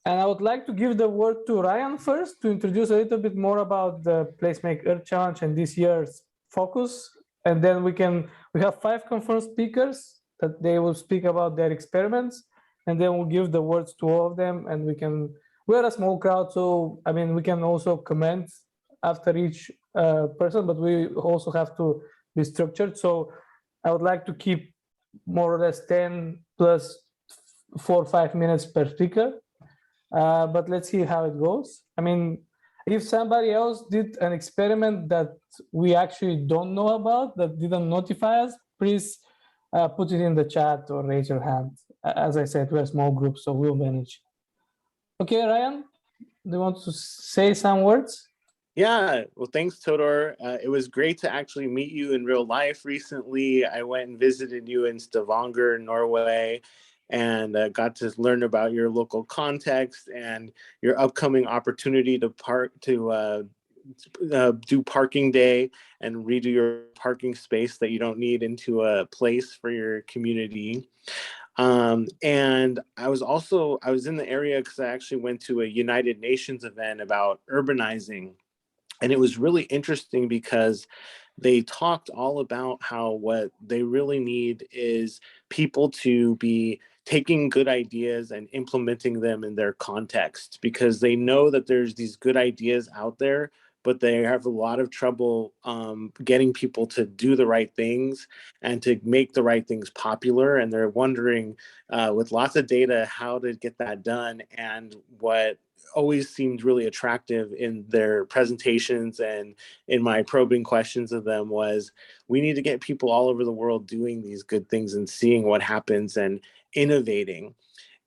And I would like to give the word to Ryan first to introduce a little bit more about the Placemake Earth Challenge and this year's focus. And then we have 5 confirmed speakers that they will speak about their experiments. And then we'll give the words to all of them. And we're a small crowd. So, I mean, we can also comment after each person, but we also have to be structured. So I would like to keep more or less 10 plus 4 or 5 minutes per speaker. But let's see how it goes. I mean, if somebody else did an experiment that we actually don't know about, that didn't notify us, please put it in the chat or raise your hand. As I said, we're a small group, so we'll manage. Okay, Ryan, do you want to say some words? Yeah, well, thanks, Todor. It was great to actually meet you in real life recently. I went and visited you in Stavanger, Norway, and got to learn about your local context and your upcoming opportunity to do parking day and redo your parking space that you don't need into a place for your community. And I was in the area because I actually went to a United Nations event about urbanizing. And it was really interesting because they talked all about how what they really need is people to be taking good ideas and implementing them in their context, because they know that there's these good ideas out there, but they have a lot of trouble getting people to do the right things and to make the right things popular. And they're wondering with lots of data how to get that done. And what always seemed really attractive in their presentations and in my probing questions of them was, we need to get people all over the world doing these good things and seeing what happens and innovating.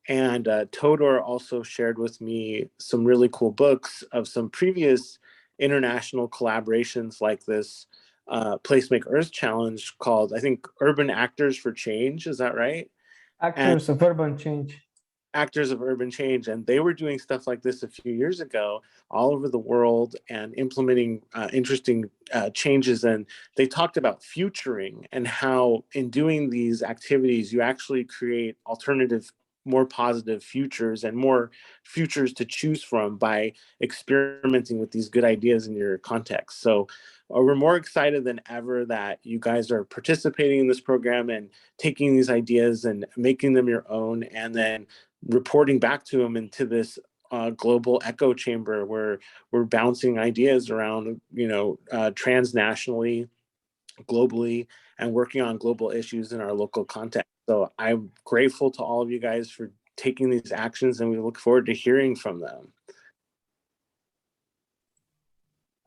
And Todor also shared with me some really cool books of some previous international collaborations like this Plaemake Earth Challenge called, I think, Urban Actors for Change. Is that right? Actors of Urban Change. Actors of Urban Change. And they were doing stuff like this a few years ago all over the world and implementing interesting changes. And they talked about futuring and how in doing these activities, you actually create alternative, more positive futures and more futures to choose from by experimenting with these good ideas in your context. So we're more excited than ever that you guys are participating in this program and taking these ideas and making them your own, and then reporting back to them into this global echo chamber where we're bouncing ideas around, transnationally, globally, and working on global issues in our local context. So I'm grateful to all of you guys for taking these actions, and we look forward to hearing from them.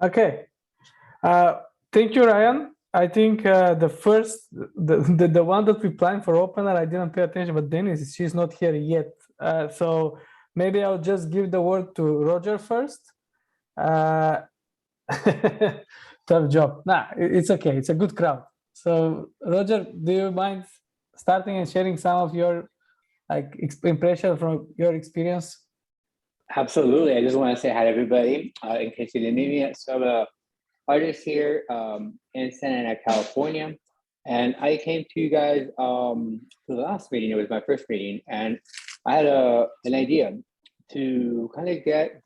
Okay. Thank you, Ryan. I think the one that we planned for opener, I didn't pay attention, but Dennis, she's not here yet. So maybe I'll just give the word to Roger first. Tough job. Nah, it's okay. It's a good crowd. So Roger, do you mind starting and sharing some of your impression from your experience? Absolutely. I just want to say hi to everybody. In case you didn't meet me, so I'm an artist here in Santa Ana, California. And I came to you guys to the last meeting. It was my first meeting. And I had an idea to kind of get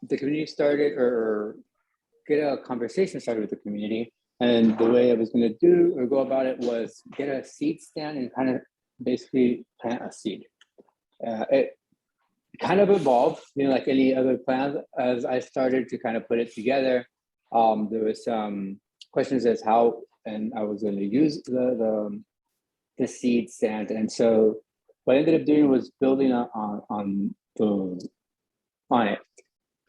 the community started, or get a conversation started with the community. And the way I was going to go about it was get a seed stand and kind of basically plant a seed. It kind of evolved, like any other plans. As I started to kind of put it together, there was some questions as how, and I was going to use the seed stand. And so what I ended up doing was building on it.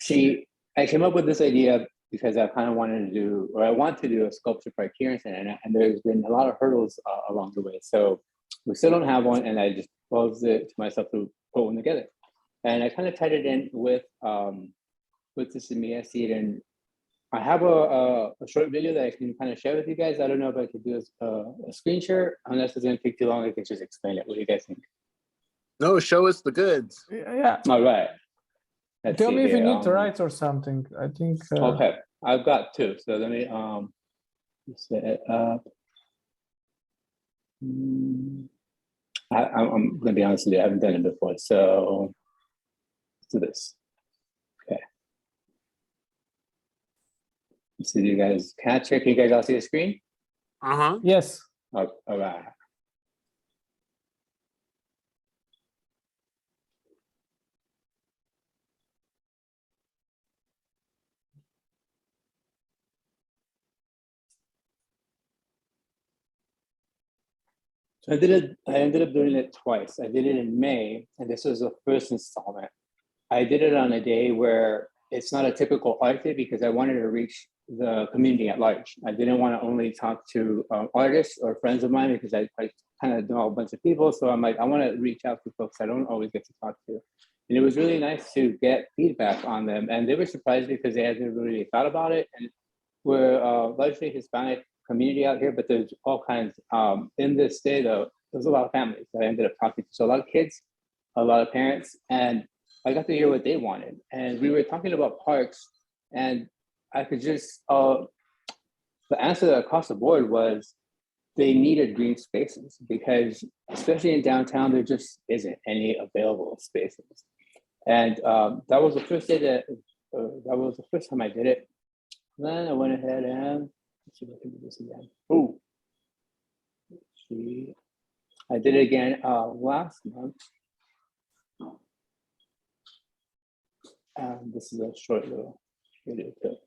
See, I came up with this idea because I kind of wanted to do, or I want to do a sculpture park here in Santa Ana, and there's been a lot of hurdles along the way. So we still don't have one, and I just proposed it to myself to put one together. And I kind of tied it in with the Semilla seed, and I have a short video that I can kind of share with you guys. I don't know if I could do a screen share. Unless it's going to take too long, I can just explain it. What do you guys think? No, show us the goods. Yeah. All right. Tell me if you need to write or something. I think. Okay, I've got two. So let me set it up. I'm going to be honest with you. I haven't done it before. So do this. Okay. So you guys catch it? Can you guys all see the screen? Yes. Oh, all right. So I ended up doing it twice. I did it in May, and this was the first installment. I did it on a day where it's not a typical art day because I wanted to reach the community at large. I didn't want to only talk to artists or friends of mine because I kind of know a bunch of people. So I'm like, I want to reach out to folks I don't always get to talk to. And it was really nice to get feedback on them. And they were surprised because they hadn't really thought about it. And we're largely Hispanic community out here, but there's all kinds. In this state, there's a lot of families that I ended up talking to. So a lot of kids, a lot of parents, and I got to hear what they wanted. And we were talking about parks, and I could just, the answer across the board was they needed green spaces because, especially in downtown, there just isn't any available spaces. And that was the first day that was the first time I did it. Then I went ahead and let's see if I can do this again. Oh, see, I did it again last month. This is a short little video clip.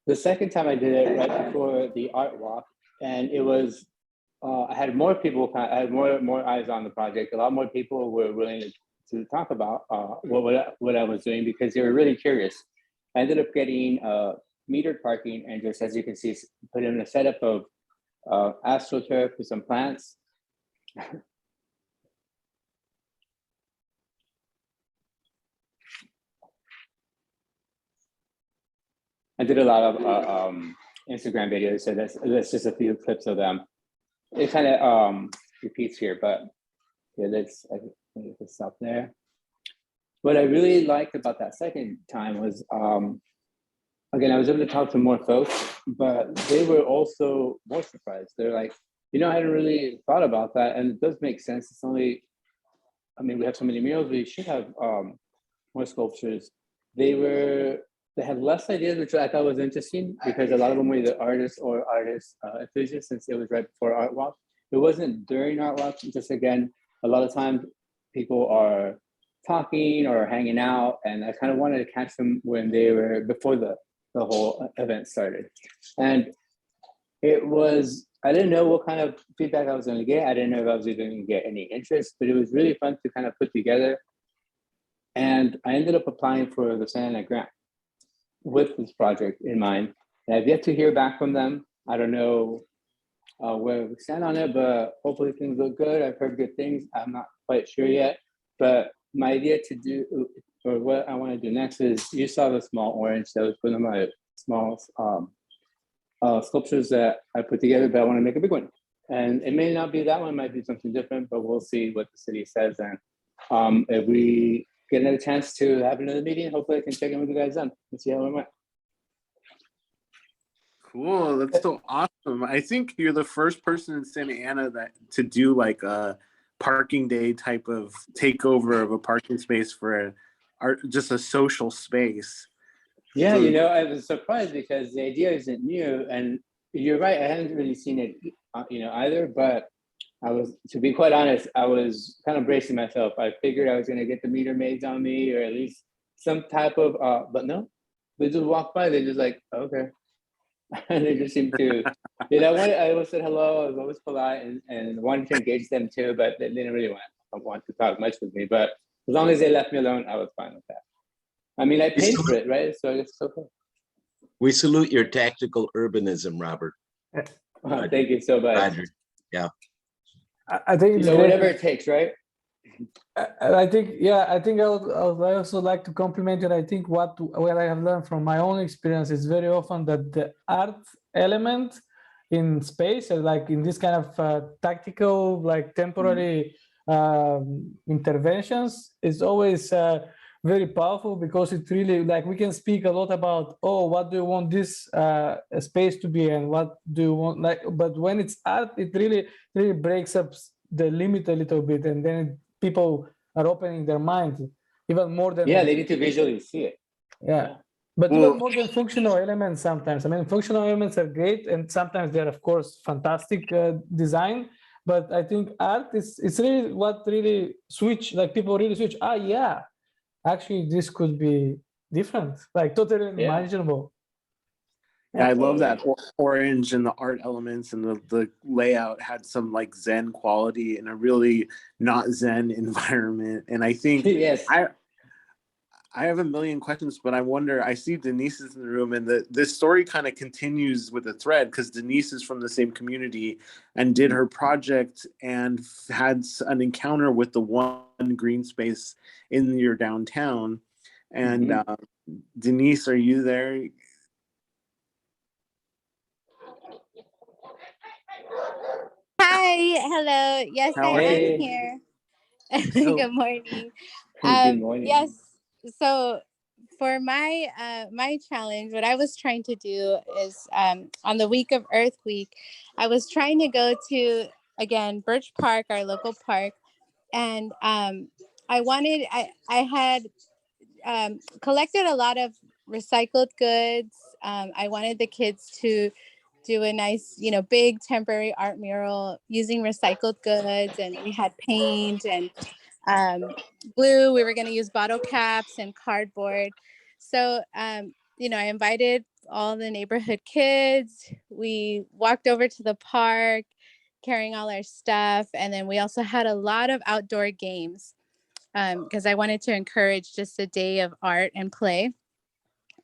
The second time I did it right before the art walk, and it was, I had more people, I had more eyes on the project. A lot more people were willing to talk about what I was doing because they were really curious. I ended up getting metered parking, and just as you can see, put in a setup of astroturf with some plants. I did a lot of Instagram videos, so that's just a few clips of them. It kind of repeats here, but yeah, I can stop there. What I really liked about that second time was, again, I was able to talk to more folks, but they were also more surprised. They're like, I hadn't really thought about that, and it does make sense. It's only, we have so many murals, we should have more sculptures. They had less ideas, which I thought was interesting because a lot of them were either artists or artist enthusiasts since it was right before Art Walk. It wasn't during Art Walk, just again, a lot of times people are talking or hanging out, and I kind of wanted to catch them when they were, before the whole event started. And it was, I didn't know what kind of feedback I was going to get. I didn't know if I was even going to get any interest, but it was really fun to kind of put together. And I ended up applying for the Santa Ana grant with this project in mind. And I've yet to hear back from them. I don't know where we stand on it, but hopefully things look good. I've heard good things. I'm not quite sure yet, but my idea to do, or what I want to do next is, you saw the small orange. That was one of my small sculptures that I put together, but I want to make a big one. And it may not be that one, it might be something different, but we'll see what the city says. And if we get another chance to have another meeting, hopefully I can check in with you guys then and see how it went. Cool, that's so awesome. I think you're the first person in Santa Ana to do like a parking day type of takeover of a parking space for just a social space. Yeah, I was surprised because the idea isn't new, and you're right, I hadn't really seen it, either, but to be quite honest, I was kind of bracing myself. I figured I was going to get the meter maids on me, or at least some type of, but no, they just walked by. They just like, okay. And they just seemed to, I always said hello. I was always polite and wanted to engage them too, but they didn't really want to talk much with me. But as long as they left me alone, I was fine with that. I paid for it, right? So it's okay. We salute your tactical urbanism, Robert. Thank you so much. Roger. Yeah. I think it's great. Whatever it takes, right? I think, yeah, I think I would also like to compliment it. I think what I have learned from my own experience is very often that the art element in space, like in this kind of tactical, like temporary interventions, is always very powerful, because it really, like, we can speak a lot about, oh, what do you want this space to be, and what do you want, like, but when it's art, it really breaks up the limit a little bit, and then people are opening their minds even more than Yeah, they need to visually see it. yeah. But Well- even more than functional elements sometimes. I mean, functional elements are great, and sometimes they're, of course, fantastic design. But I think art it's really what really switch, like people really switch. Ah, yeah, actually, this could be different, like totally unimaginable. Yeah, I love that orange and the art elements, and the layout had some like Zen quality in a really not Zen environment. And I think Yes. I have a million questions, but I wonder, I see Denise is in the room, and this story kind of continues with a thread, because Denise is from the same community and did her project and had an encounter with the one green space in your downtown. And Denise, are you there? Hi, hello. Yes, How I are you? am here. So- Good morning. Good morning. Yes. So for my my challenge, what I was trying to do is on the week of Earth Week, I was trying to go to, again, Birch Park, our local park, and I had collected a lot of recycled goods. I wanted the kids to do a nice, big temporary art mural using recycled goods, and we had paint and glue. We were going to use bottle caps and cardboard. So, I invited all the neighborhood kids. We walked over to the park carrying all our stuff, and then we also had a lot of outdoor games, because I wanted to encourage just a day of art and play.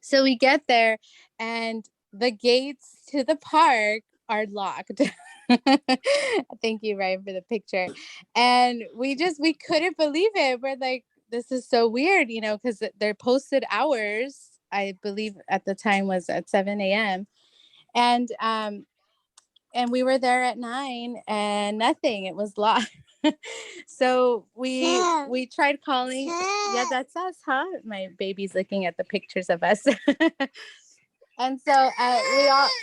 So we get there, and the gates to the park are locked. Thank you, Ryan, for the picture. And we couldn't believe it. We're like, this is so weird, because their posted hours, I believe at the time, was at 7 a.m. And we were there at 9 and nothing. It was locked. So we tried calling. Yeah, that's us, huh? My baby's looking at the pictures of us. And so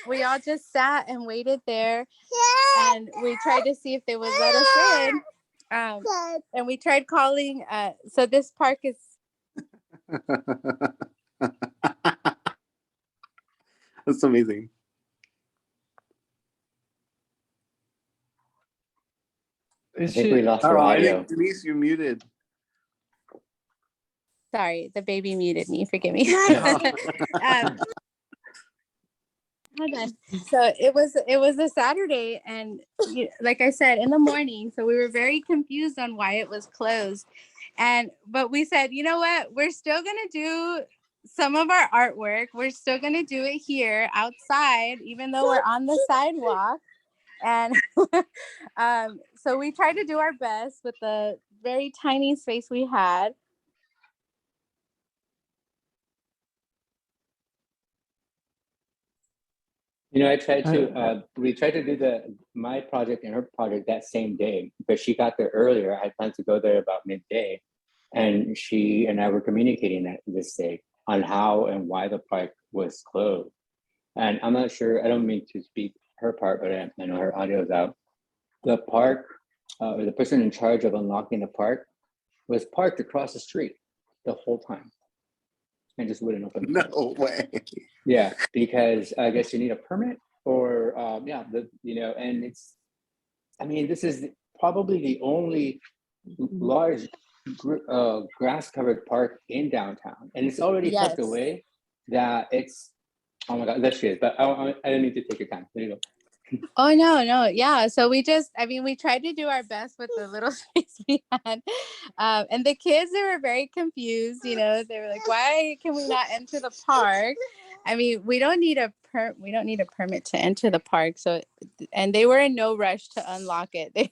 we all just sat and waited there, and we tried to see if they would let us in. And we tried calling. So this park is. That's amazing. I think we lost our Oh, I audio. think Denise, you're muted. Sorry, the baby muted me. Forgive me. Hold on. So it was a Saturday, and like I said, in the morning. So we were very confused on why it was closed, but we said, you know what? We're still gonna do some of our artwork. We're still gonna do it here outside, even though we're on the sidewalk. And so we tried to do our best with the very tiny space we had. I tried to, we tried to do my project and her project that same day, but she got there earlier. I planned to go there about midday, and she and I were communicating this day on how and why the park was closed. And I'm not sure, I don't mean to speak her part, but I know her audio is out. The park, or the person in charge of unlocking the park, was parked across the street the whole time and just wouldn't open the door. No way. Yeah, because I guess you need a permit, or and this is probably the only large grass covered park in downtown, and it's already tucked away that it's, oh my God, that shit. But I didn't need to take your time. There you go. Oh, no. Yeah. So we tried to do our best with the little space we had. And the kids, they were very confused. They were like, why can we not enter the park? I mean, we don't need a we don't need a permit to enter the park. So, and they were in no rush to unlock it. They,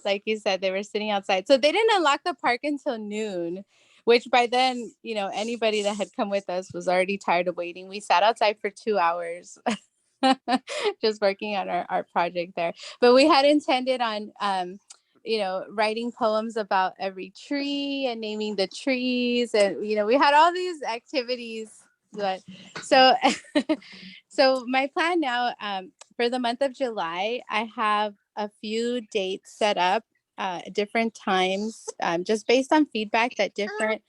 like you said, they were sitting outside. So they didn't unlock the park until noon, which by then, you know, anybody that had come with us was already tired of waiting. We sat outside for 2 hours. Just working on our project there. But we had intended on you know, writing poems about every tree and naming the trees, and you know, we had all these activities. But so so my plan now, for the month of July, I have a few dates set up, different times, just based on feedback that different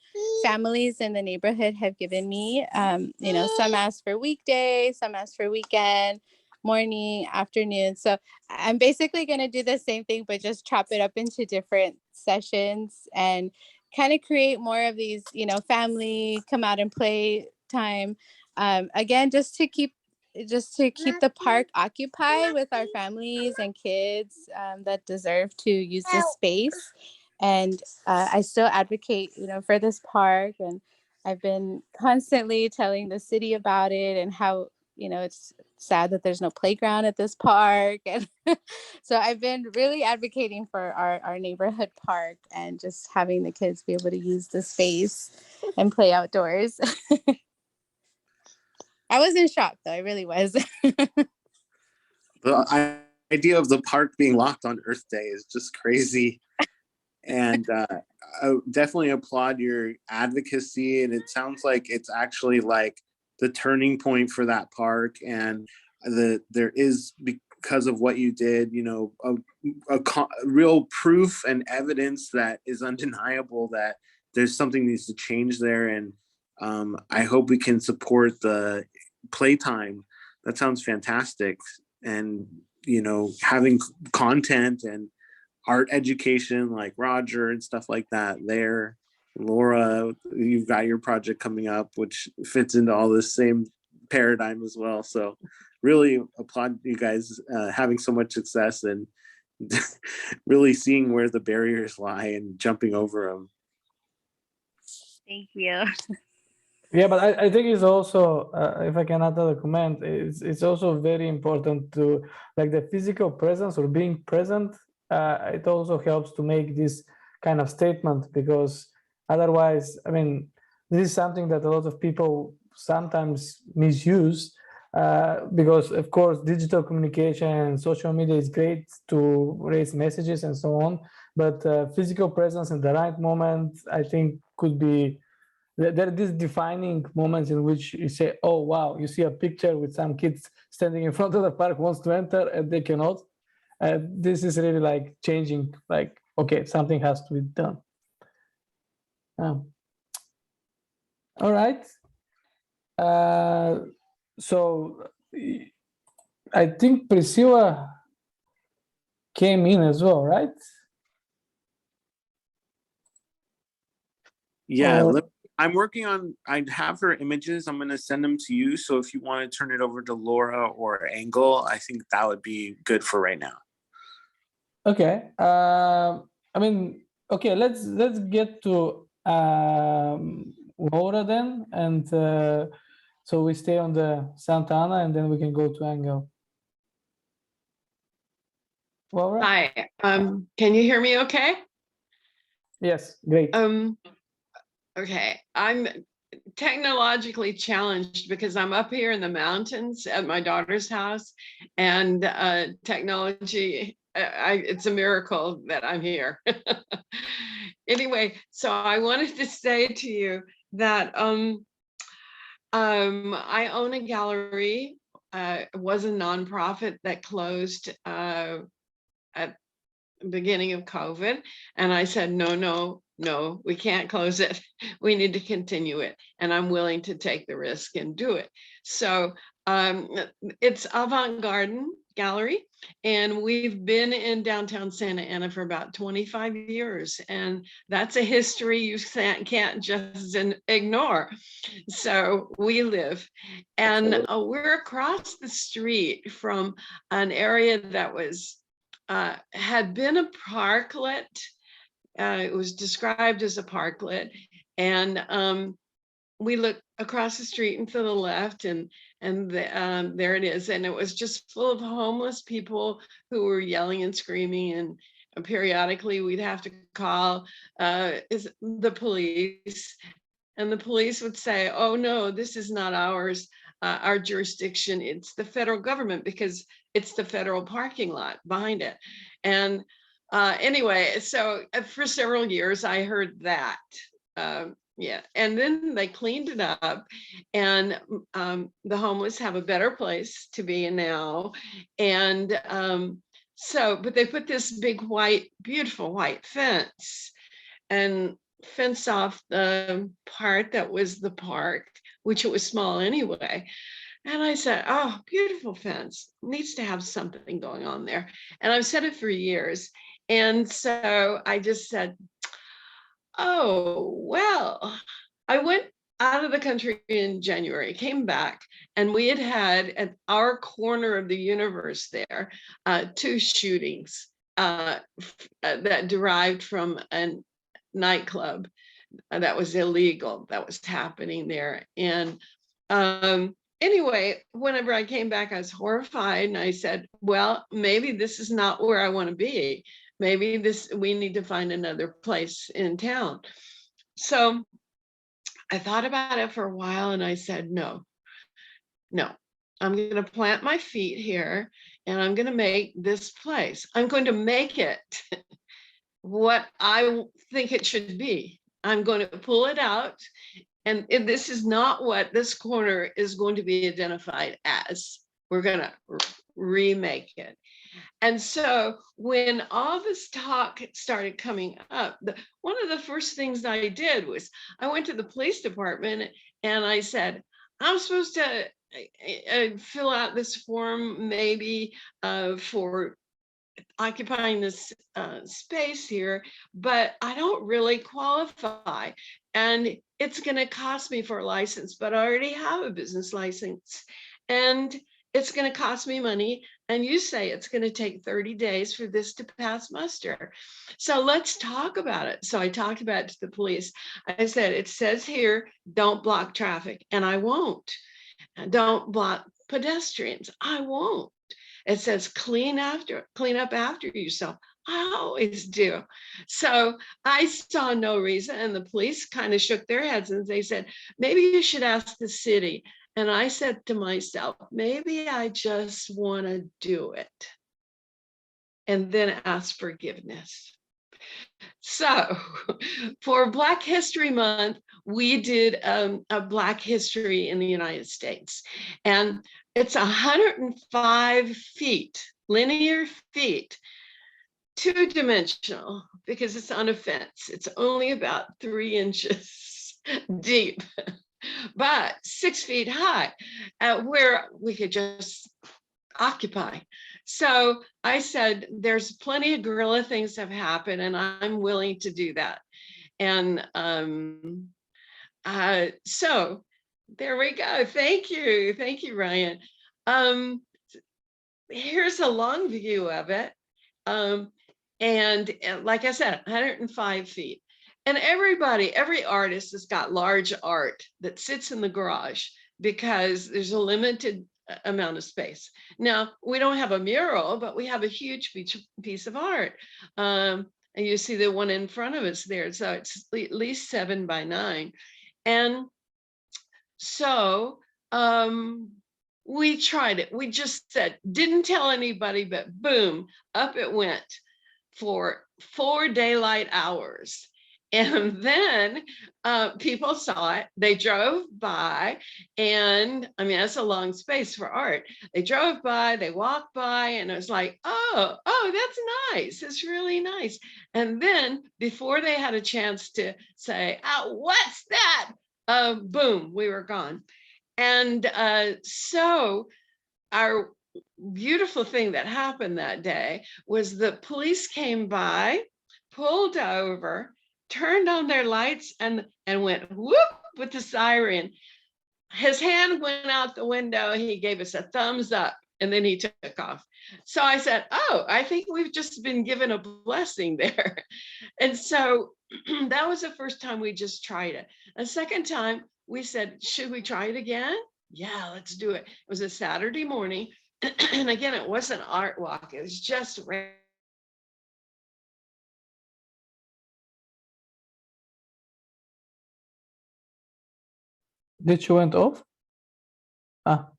families in the neighborhood have given me. You know, some asked for weekday, some asked for weekend, morning, afternoon. So I'm basically going to do the same thing, but just chop it up into different sessions and kind of create more of these, you know, family come out and play time. Again, just to keep the park occupied with our families and kids that deserve to use this space. And I still advocate, you know, for this park, and I've been constantly telling the city about it and how, you know, it's sad that there's no playground at this park. And so I've been really advocating for our neighborhood park and just having the kids be able to use the space and play outdoors. I was in shock though, I really was. The idea of the park being locked on Earth Day is just crazy. And I definitely applaud your advocacy. And it sounds like it's actually like the turning point for that park. And there is, because of what you did, you know, a real proof and evidence that is undeniable that there's something needs to change there. And I hope we can support the playtime. That sounds fantastic. And, you know, having content and art education like Roger and stuff like that there. Laura, you've got your project coming up, which fits into all this same paradigm as well. So really applaud you guys having so much success and really seeing where the barriers lie and jumping over them. Thank you. Yeah, but I think it's also, if I can add a comment, it's also very important to, like, the physical presence or being present. It also helps to make this kind of statement, because otherwise, I mean, this is something that a lot of people sometimes misuse, because of course digital communication and social media is great to raise messages and so on, but physical presence in the right moment, I think, could be, there are these defining moments in which you say, oh wow, you see a picture with some kids standing in front of the park, wants to enter and they cannot. This is really like changing, like, okay, something has to be done. All right. So I think Priscilla came in as well, right? Yeah, I'm working on, I have her images. I'm going to send them to you. So if you want to turn it over to Laura or Angle, I think that would be good for right now. Okay. I mean, okay, let's get to Laura then, and so we stay on the Santa Ana, and then we can go to Angle. Laura? Hi, can you hear me okay? Yes, great. Okay, I'm technologically challenged because I'm up here in the mountains at my daughter's house, and technology, it's a miracle that I'm here. Anyway, so I wanted to say to you that I own a gallery. It was a nonprofit that closed at the beginning of COVID, and I said, no, we can't close it. We need to continue it, and I'm willing to take the risk and do it. So it's Avant Garden Gallery, and we've been in downtown Santa Ana for about 25 years, and that's a history you can't just ignore. So we live, and we're across the street from an area that was had been a parklet. It was described as a parklet, and we look across the street and to the left, and And there it is. And it was just full of homeless people who were yelling and screaming. And periodically we'd have to call the police. And the police would say, oh, no, this is not ours, our jurisdiction. It's the federal government, because it's the federal parking lot behind it. And anyway, so for several years, I heard that. Yeah, and then they cleaned it up, and the homeless have a better place to be in now. And but they put this big white, beautiful white fence and fence off the part that was the park, which it was small anyway. And I said, oh, beautiful fence, needs to have something going on there. And I've said it for years. And so I just said, oh, well, I went out of the country in January, came back, and we had at our corner of the universe there, 2 shootings that derived from a nightclub that was illegal, that was happening there. And anyway, whenever I came back, I was horrified, and I said, well, maybe this is not where I want to be. Maybe we need to find another place in town. So I thought about it for a while, and I said, no, I'm going to plant my feet here, and I'm going to make this place. I'm going to make it what I think it should be. I'm going to pull it out. And this is not what this corner is going to be identified as. We're going to remake it. And so when all this talk started coming up, one of the first things I did was I went to the police department and I said, I'm supposed to fill out this form maybe for occupying this space here, but I don't really qualify. And it's going to cost me for a license, but I already have a business license. And it's going to cost me money. And you say it's going to take 30 days for this to pass muster. So let's talk about it. So I talked about it to the police. I said, it says here, don't block traffic. And I won't. Don't block pedestrians. I won't. It says clean up after yourself. I always do. So I saw no reason. And the police kind of shook their heads and they said, maybe you should ask the city. And I said to myself, maybe I just want to do it and then ask forgiveness. So for Black History Month, we did a Black history in the United States. And it's 105 feet, linear feet, 2-dimensional, because it's on a fence. It's only about 3 inches deep, but 6 feet high, where we could just occupy. So I said, there's plenty of guerrilla things have happened, and I'm willing to do that. And so there we go. Thank you, Ryan. Here's a long view of it. And like I said, 105 feet. And every artist has got large art that sits in the garage because there's a limited amount of space. Now, we don't have a mural, but we have a huge piece of art. And you see the one in front of us there. So it's at least 7 by 9. And so we tried it. We just said, didn't tell anybody, but boom, up it went for 4 daylight hours. And then people saw it, they drove by, and I mean, that's a long space for art. They drove by, they walked by, and it was like, oh, that's nice. It's really nice. And then before they had a chance to say, oh, what's that? Boom, we were gone. And so our beautiful thing that happened that day was the police came by, pulled over, turned on their lights and went whoop with the siren. His hand went out the window. He gave us a thumbs up and then he took off. So I said, oh, I think we've just been given a blessing there. And so that was the first time we just tried it. A second time we said, should we try it again? yeah, let's do it. It was a Saturday morning. And again, it wasn't art walk. It was just Did you went off? Ah,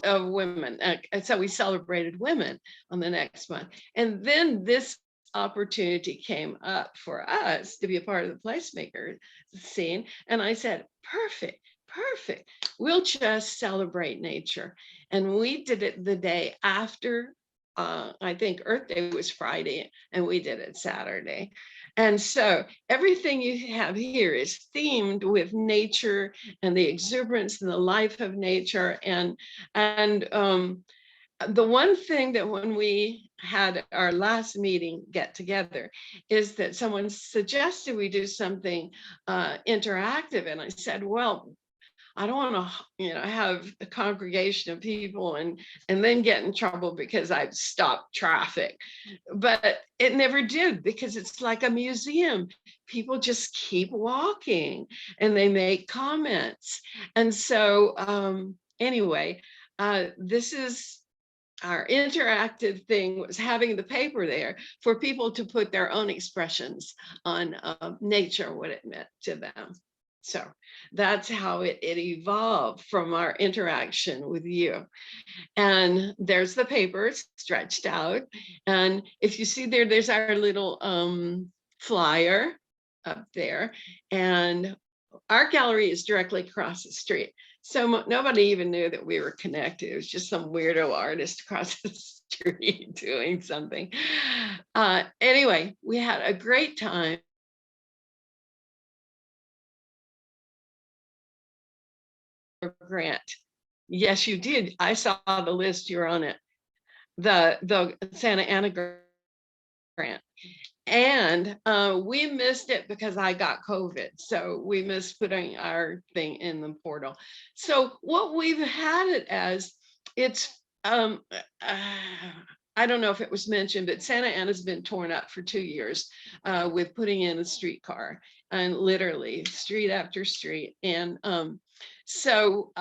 of women. And so we celebrated women on the next month. And then this opportunity came up for us to be a part of the Placemaker scene. And I said, perfect, perfect. We'll just celebrate nature. And we did it the day after, I think Earth Day was Friday, and we did it Saturday. And so everything you have here is themed with nature and the exuberance and the life of nature. And the one thing that when we had our last meeting get together is that someone suggested we do something interactive. And I said, well, I don't want to, have a congregation of people and then get in trouble because I've stopped traffic. But it never did, because it's like a museum. People just keep walking and they make comments. And so anyway, this is our interactive thing, was having the paper there for people to put their own expressions on nature, what it meant to them. So that's how it evolved from our interaction with you. And there's the paper stretched out. And if you see there, there's our little flyer up there. And our gallery is directly across the street. So nobody even knew that we were connected. It was just some weirdo artist across the street doing something. Anyway, we had a great time. Grant. Yes, you did. I saw the list. You're on it. The Santa Ana grant. And we missed it because I got COVID. So we missed putting our thing in the portal. So what we've had it as, it's, I don't know if it was mentioned, but Santa Ana's been torn up for 2 years with putting in a streetcar, and literally street after street. And so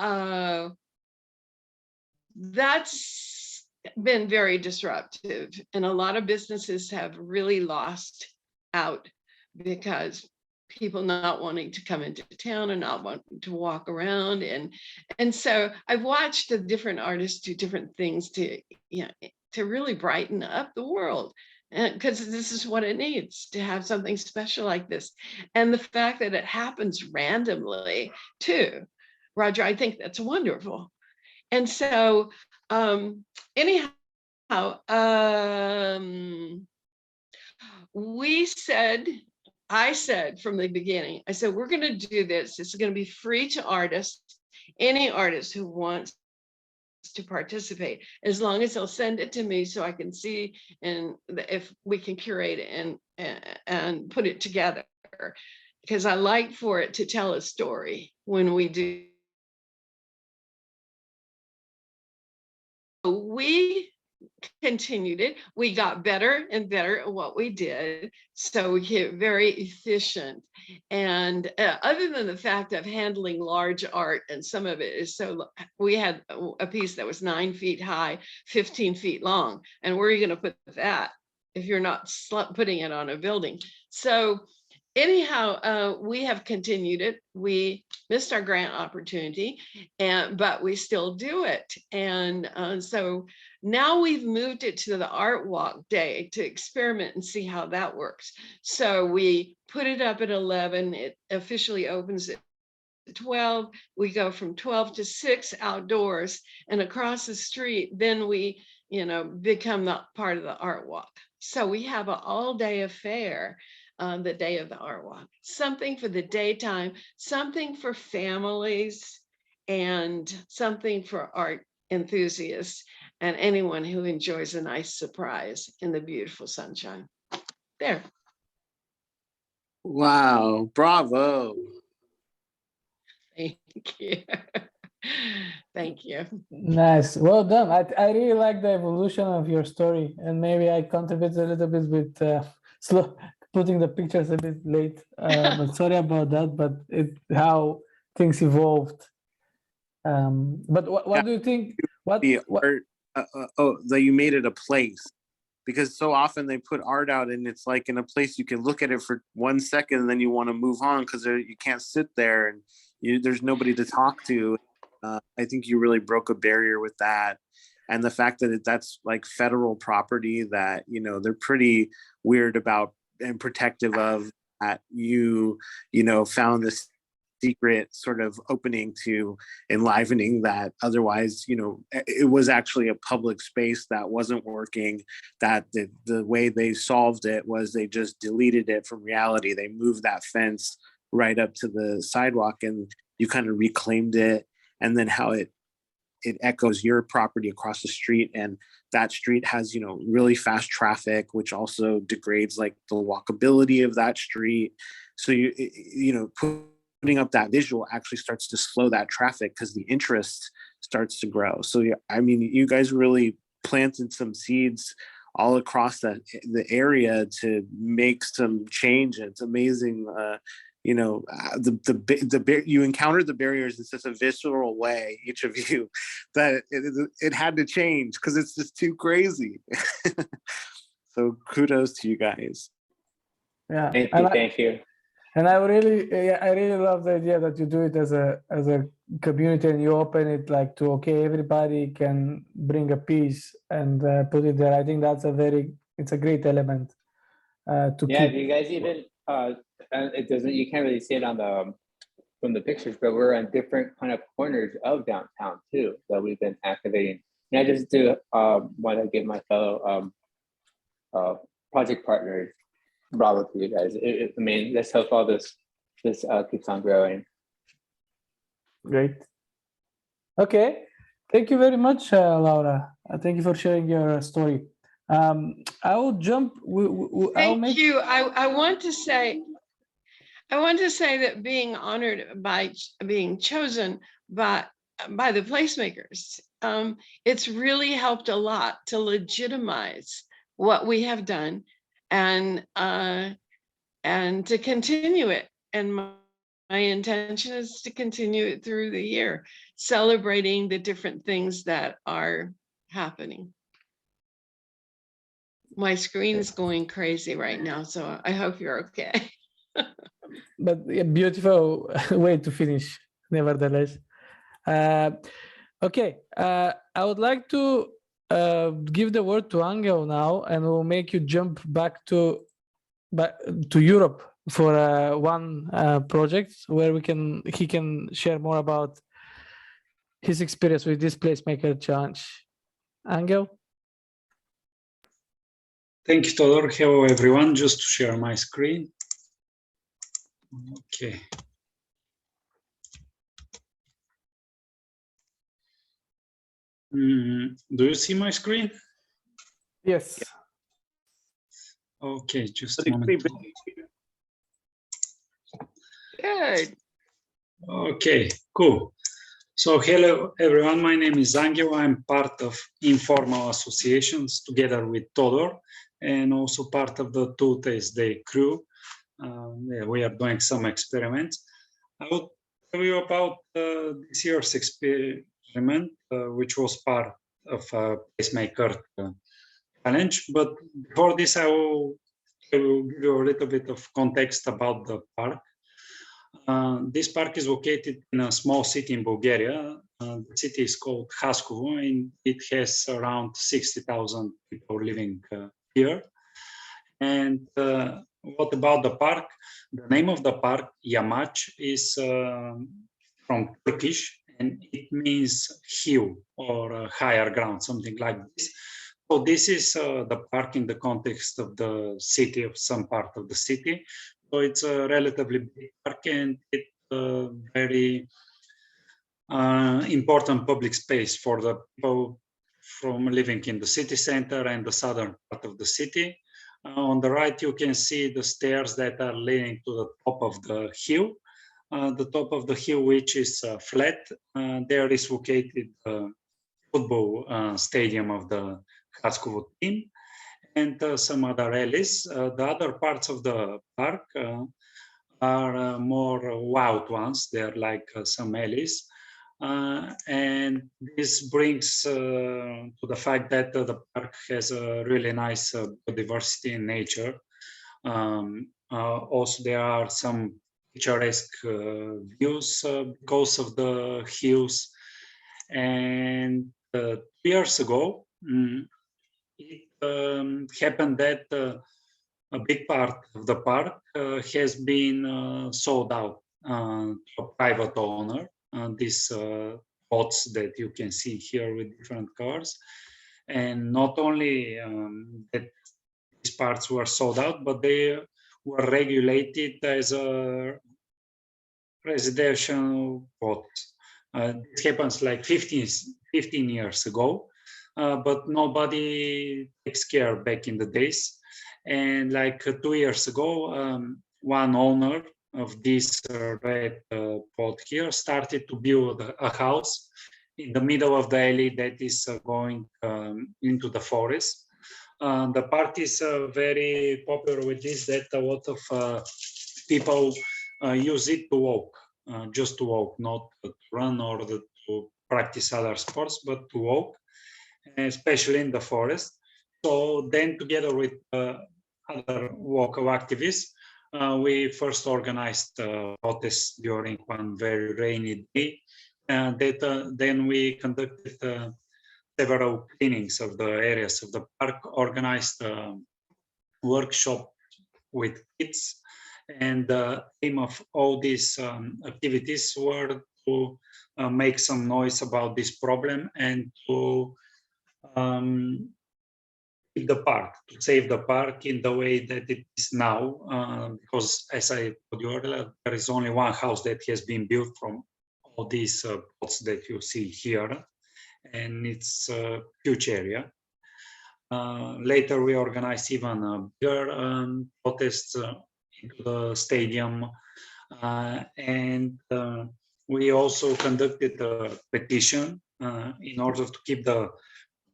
that's been very disruptive, and a lot of businesses have really lost out because people not wanting to come into town and not wanting to walk around. And so I've watched the different artists do different things to really brighten up the world, because this is what it needs, to have something special like this. And the fact that it happens randomly too, Roger, I think that's wonderful. And so anyhow, I said from the beginning, I said, we're going to do this. It's going to be free to artists, any artist who wants to participate, as long as they'll send it to me so I can see, and if we can curate it and put it together, because I like for it to tell a story when we do. We continued it. We got better and better at what we did. So we get very efficient. And other than the fact of handling large art, and some of it is so, we had a piece that was 9 feet high, 15 feet long. And where are you going to put that if you're not putting it on a building? So anyhow, we have continued it. We missed our grant opportunity, but we still do it. And so now we've moved it to the Art Walk Day to experiment and see how that works. So we put it up at 11. It officially opens at 12. We go from 12 to 6 outdoors, and across the street, then we, become the part of the Art Walk. So we have an all-day affair on the day of the Art Walk, something for the daytime, something for families, and something for art enthusiasts and anyone who enjoys a nice surprise in the beautiful sunshine. There. Wow, bravo. Thank you. Thank you. nice. Well done. I really like the evolution of your story, and maybe I contributed a little bit with putting the pictures a bit late. But sorry about that. But how things evolved. But what do you think? What art, that you made it a place, because so often they put art out and it's like in a place you can look at it for 1 second and then you want to move on because you can't sit there and there's nobody to talk to. I think you really broke a barrier with that. And the fact that that's like federal property that, they're pretty weird about and protective of, that you found this secret sort of opening to enlivening that otherwise, it was actually a public space that wasn't working, that the way they solved it was they just deleted it from reality. They moved that fence right up to the sidewalk and you kind of reclaimed it. And then how it echoes your property across the street, and that street has really fast traffic, which also degrades like the walkability of that street. So putting up that visual actually starts to slow that traffic because the interest starts to grow. So you guys really planted some seeds all across the area to make some change. It's amazing. You encountered the barriers in such a visceral way, each of you, that it had to change because it's just too crazy. So kudos to you guys. Yeah, thank you. And I really love the idea that you do it as a community and you open it like to, okay, everybody can bring a piece and put it there. I think that's it's a great element to keep. Yeah, you guys even you can't really see it from the pictures, but we're on different kind of corners of downtown too that we've been activating. And I just want to give my fellow project partners bravo to you guys. Let's hope all this keeps on growing. Great. Okay, thank you very much, Laura. Thank you for sharing your story. I will jump. Thank you. I want to say that being honored by being chosen by the Placemakers, it's really helped a lot to legitimize what we have done and to continue it. And my intention is to continue it through the year, celebrating the different things that are happening. My screen is going crazy right now, so I hope you're okay. But a beautiful way to finish, nevertheless. Okay, I would like to give the word to Angel now, and we'll make you jump back to Europe for one project where he can share more about his experience with this Placemaker challenge. Angel? Thank you, Todor. Hello, everyone. Just to share my screen. Okay. Do you see my screen? Yes. Okay, just a moment. Good. Okay, cool. So hello, everyone. My name is Angel. I'm part of Informal Associations together with Todor, and also part of the Tootltests Day crew. We are doing some experiments. I will tell you about this year's experiment, which was part of Plaemake Earth challenge. But before this, I will give you a little bit of context about the park. This park is located in a small city in Bulgaria. The city is called Haskovo, and it has around 60,000 people living here. And what about the park? The name of the park, Yamaç, is from Turkish, and it means hill or higher ground, something like this. So this is the park in the context of the city, of some part of the city. So it's a relatively big park, and it's a very important public space for the people from living in the city center and the southern part of the city. On the right, you can see the stairs that are leading to the top of the hill. The top of the hill, which is flat, there is located the football stadium of the Haskovo team, and some other alleys. The other parts of the park are more wild ones. They're like some alleys. And this brings to the fact that the park has a really nice biodiversity in nature. Also, there are some picturesque views because of the hills. And 2 years ago, it happened that a big part of the park has been sold out to a private owner. These pots that you can see here with different colors. And not only that these parts were sold out, but they were regulated as a residential pots. This happens like 15 years ago, but nobody takes care back in the days. And like 2 years ago, one owner of this red pot here started to build a house in the middle of the alley that is going into the forest. The park is very popular with this, that a lot of people use it to walk, just to walk, not to run or to practice other sports, but to walk, especially in the forest. So then together with other local activists, we first organized protests during one very rainy day. Then we conducted several cleanings of the areas of the park, organized a workshop with kids. And the aim of all these activities were to make some noise about this problem and to keep the park, to save the park in the way that it is now. Because as I told you earlier, there is only one house that has been built from all these pots that you see here. And it's a huge area. Later, we organized even a bigger protest into the stadium. And we also conducted a petition in order to keep the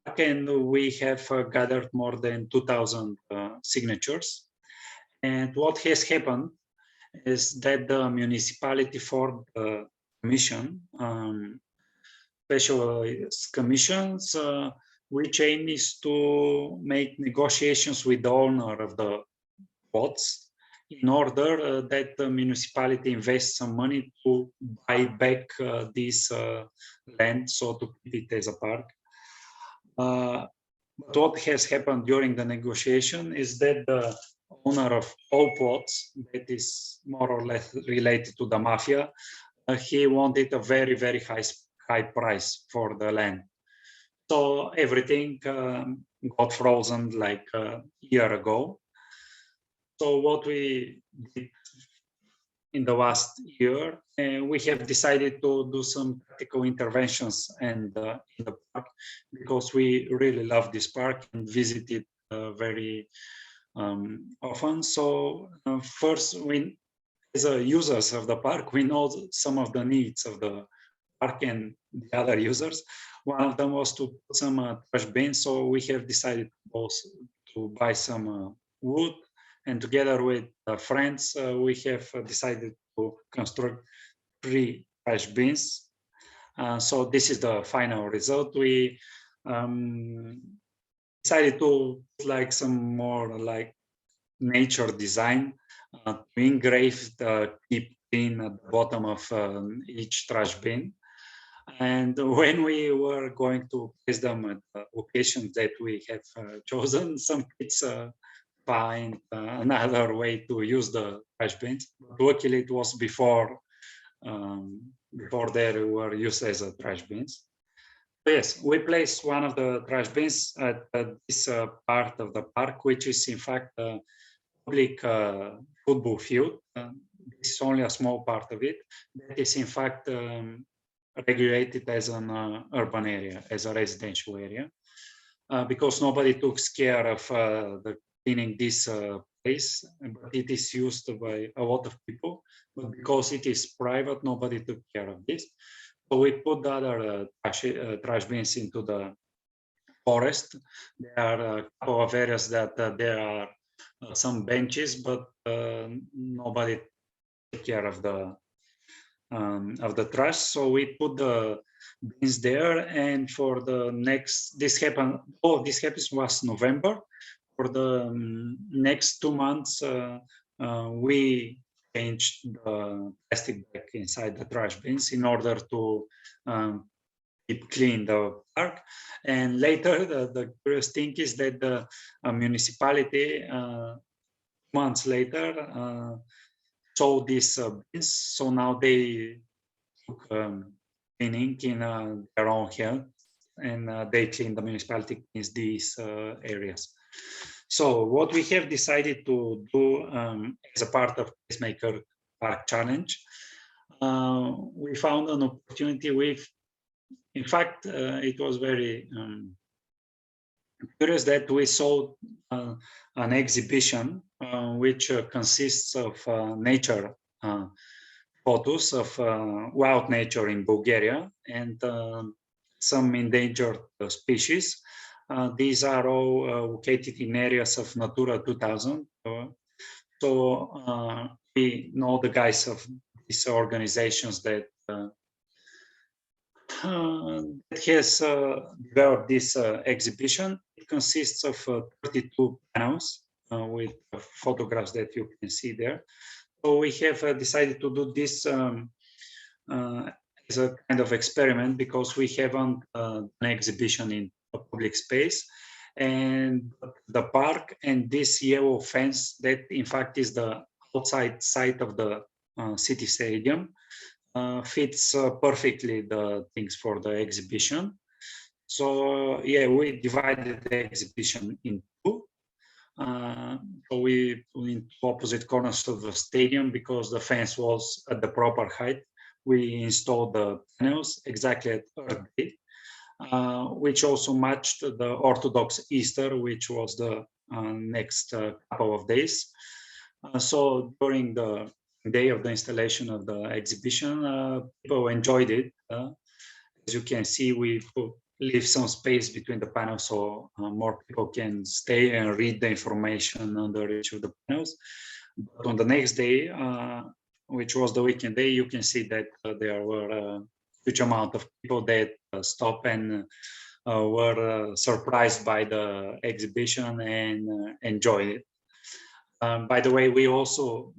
park, and we have gathered more than 2,000 signatures. And what has happened is that the municipality formed a commission, special commissions, which aim is to make negotiations with the owner of the pots in order that the municipality invests some money to buy back this land, so to keep it as a park. But what has happened during the negotiation is that the owner of all pots, that is more or less related to the mafia, he wanted a very, very high price for the land. So everything got frozen like a year ago. So what we did in the last year, we have decided to do some practical interventions and in the park, because we really love this park and visit it very often. So first, we, as users of the park, we know some of the needs of the park and the other users. One of them was to put some trash bins, so we have decided also to buy some wood, and together with friends, we have decided to construct 3 trash bins. So this is the final result. We decided to put like some more like nature design, to engrave the keep bin at the bottom of each trash bin. And when we were going to place them at the locations that we have chosen, some kids find another way to use the trash bins. But luckily, it was before they were used as a trash bins. So yes, we placed one of the trash bins at this part of the park, which is in fact a public football field. This is only a small part of it. That is in fact regulated as an urban area, as a residential area, because nobody took care of the cleaning this place, but it is used by a lot of people. But because it is private, nobody took care of this. So we put the other trash bins into the forest. There are a couple of areas that there are some benches, but nobody take care of the trash. So we put the bins there, and for the next, this happens was November. For the next 2 months, we changed the plastic bag inside the trash bins in order to keep clean the park. And later, the curious thing is that the municipality, months later, saw these bins. So now they took cleaning in their own hand, and they clean, the municipality cleans these areas. So what we have decided to do as a part of Placemaker Park Challenge, we found an opportunity with, in fact, it was very curious that we saw an exhibition which consists of nature photos of wild nature in Bulgaria and some endangered species. These are all located in areas of Natura 2000. So we know the guys of these organizations that has developed this exhibition. It consists of 32 panels with photographs that you can see there. So we have decided to do this as a kind of experiment, because we haven't an exhibition in a public space. And the park and this yellow fence that in fact is the outside side of the city stadium fits perfectly the things for the exhibition. So yeah, we divided the exhibition in two. So we in opposite corners of the stadium, because the fence was at the proper height. We installed the panels exactly at Earth Day, which also matched the Orthodox Easter, which was the next couple of days. So during the day of the installation of the exhibition, people enjoyed it. As you can see, we leave some space between the panels so more people can stay and read the information under each of the panels. But on the next day, which was the weekend day, you can see that there were a huge amount of people that stopped and were surprised by the exhibition and enjoyed it. By the way, we also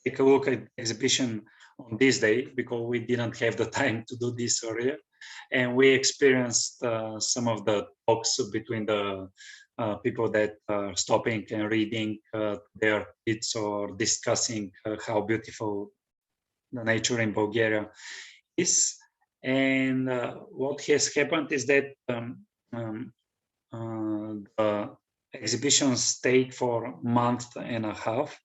take a look at the exhibition on this day, because we didn't have the time to do this earlier. And we experienced some of the talks between the people that are stopping and reading their kids, or discussing how beautiful the nature in Bulgaria is. And what has happened is that the exhibition stayed for a month and a half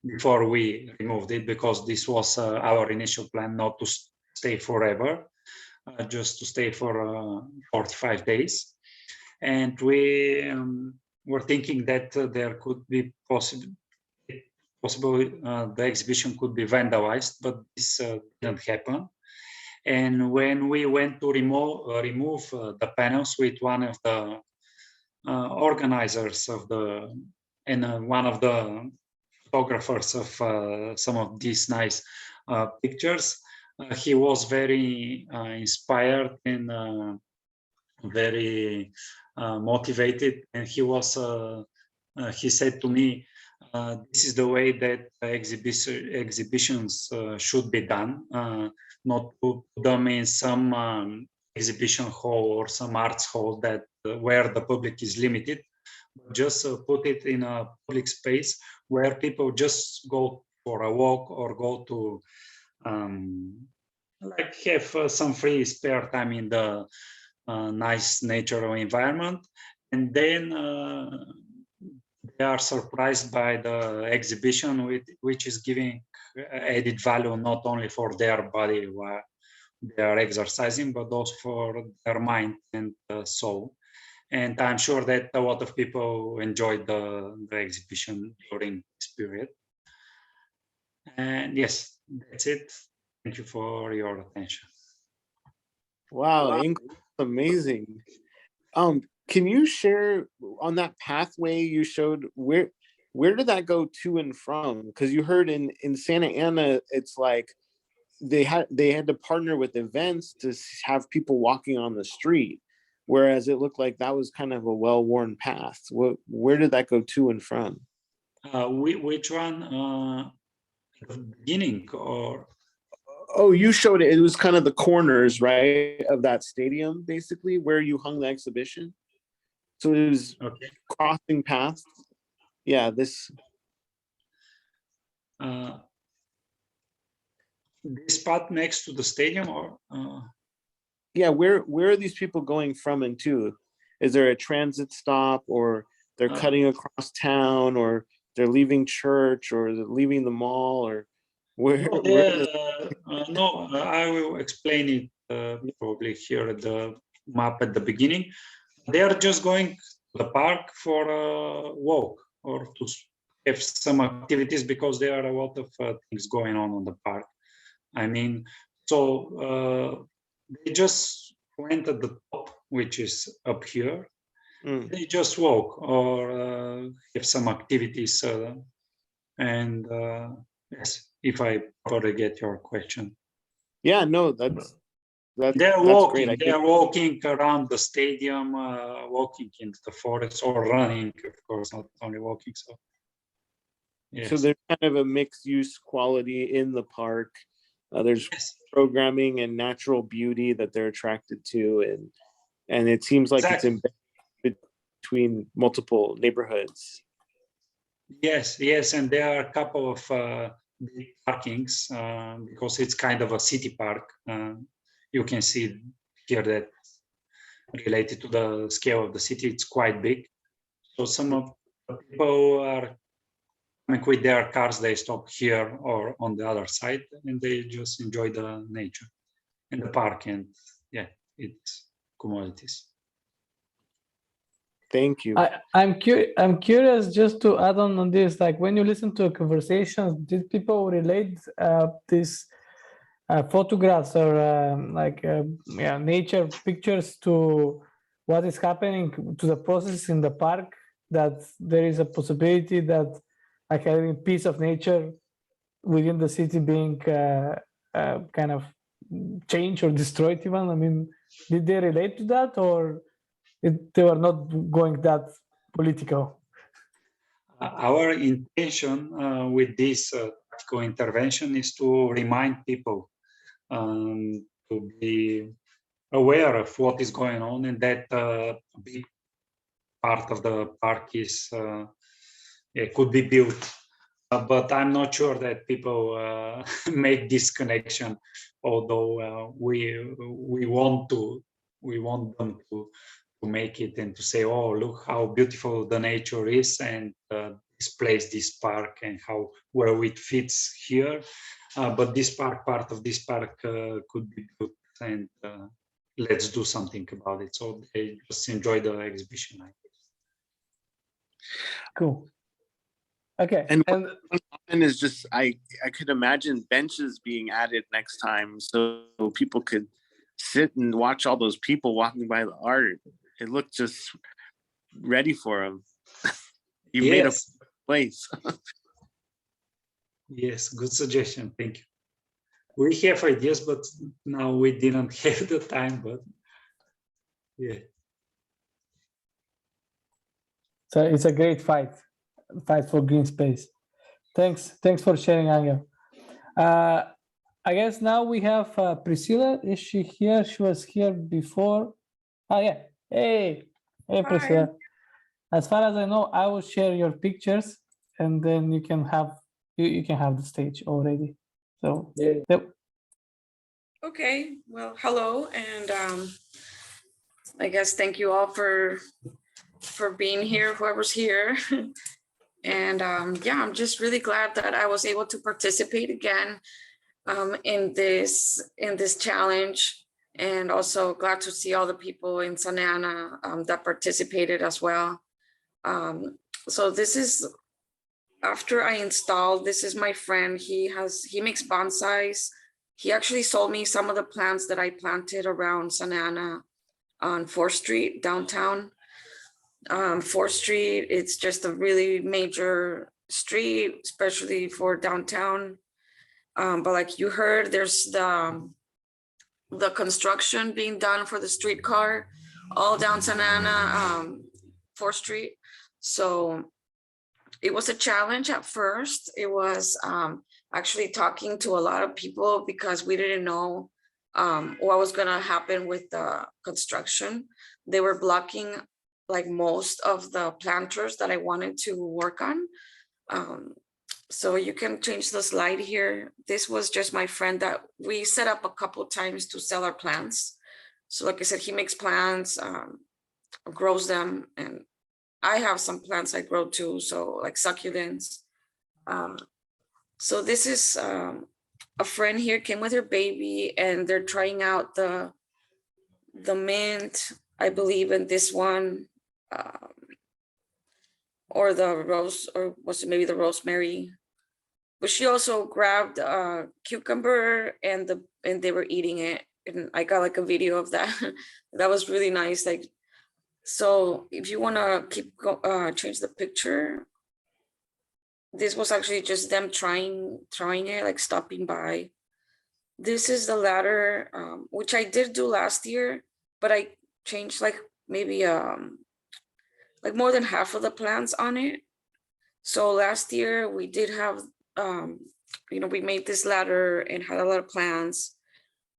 before we removed it, because this was our initial plan, not to stay forever, just to stay for 45 days. And we were thinking that there could be possible the exhibition could be vandalized, but this didn't happen. And when we went to remove the panels with one of the organizers of the, and one of the photographers of some of these nice pictures, he was very inspired and very motivated, and he said to me, this is the way that exhibitions should be done, not to put them in some exhibition hall or some arts hall that where the public is limited, but just put it in a public space where people just go for a walk or go to like have some free spare time in the nice natural environment. And then they are surprised by the exhibition, which is giving added value not only for their body while they are exercising, but also for their mind and soul. And I'm sure that a lot of people enjoyed the exhibition during this period. And yes, that's it. Thank you for your attention. Wow, amazing. Can you share on that pathway you showed, where where did that go to and from? Because you heard in Santa Ana, it's like they had to partner with events to have people walking on the street, whereas it looked like that was kind of a well-worn path. Where did that go to and from? Which one? The beginning or? Oh, you showed it. It was kind of the corners, right, of that stadium, basically, where you hung the exhibition. So it was crossing paths. Yeah, this. This spot next to the stadium, or? Yeah, where are these people going from and to? Is there a transit stop, or they're cutting across town, or they're leaving church, or they're leaving the mall, or where? No, I will explain it probably here at the map at the beginning. They are just going to the park for a walk or to have some activities because there are a lot of things going on the park. I mean, so they just went at the top, which is up here. They just walk or have some activities. And yes, if I probably get your question. Yeah, no, that's they're walking. great. They're walking around the stadium, walking into the forest, or running, of course, not only walking. So, yes. So there's kind of a mixed use quality in the park. There's programming and natural beauty that they're attracted to, and it seems like it's embedded between multiple neighborhoods. Yes, and there are a couple of big parkings because it's kind of a city park. You can see here that related to the scale of the city, it's quite big. So some of the people are coming with their cars, they stop here or on the other side, and they just enjoy the nature and the park, and yeah, it's commodities. Thank you. I'm curious just to add on this, like when you listen to conversations, did people relate these photographs or nature pictures to what is happening to the process in the park, that there is a possibility that like having piece of nature within the city being kind of changed or destroyed even? I mean, did they relate to that, or they were not going that political? Our intention with this intervention is to remind people to be aware of what is going on, and that a big part of the park is could be built. But I'm not sure that people make this connection, although we want them to make it and to say, oh, look how beautiful the nature is, and this place, this park, and where it fits here. But this part of this park could be built, and let's do something about it. So they just enjoy the exhibition, I guess. Cool. Okay. And is just I could imagine benches being added next time so people could sit and watch all those people walking by the art. It looked just ready for them. You made a place. Yes, good suggestion. Thank you. We have ideas, but now we didn't have the time. But yeah. So it's a great fight for green space. Thanks for sharing, Angel. I guess now we have Priscilla. Is she here? She was here before. Oh yeah. Hey, Priscilla. As far as I know, I will share your pictures, and then you can have the stage already. So yeah. Okay. Well, hello, and I guess thank you all for being here, whoever's here. And yeah, I'm just really glad that I was able to participate again in this challenge, and also glad to see all the people in Santa Ana that participated as well. So this is after I installed. This is my friend. He makes bonsais. He actually sold me some of the plants that I planted around Santa Ana on 4th Street downtown. 4th Street, it's just a really major street, especially for downtown. But like you heard, there's the construction being done for the streetcar all down Santa Ana, 4th Street. So it was a challenge at first. It was actually talking to a lot of people because we didn't know what was gonna happen with the construction. They were blocking like most of the planters that I wanted to work on. So you can change the slide here. This was just my friend that we set up a couple times to sell our plants. So like I said, he makes plants, grows them, and I have some plants I grow too, so like succulents. So this is a friend here came with her baby, and they're trying out the mint, I believe, in this one, or the rose, or was it maybe the rosemary? But she also grabbed a cucumber and they were eating it, and I got like a video of that. That was really nice. Like, so if you want to change the picture, this was actually just them trying it, like stopping by. This is the ladder, which I did do last year, but I changed like maybe like more than half of the plants on it. So last year we did have, we made this ladder and had a lot of plants.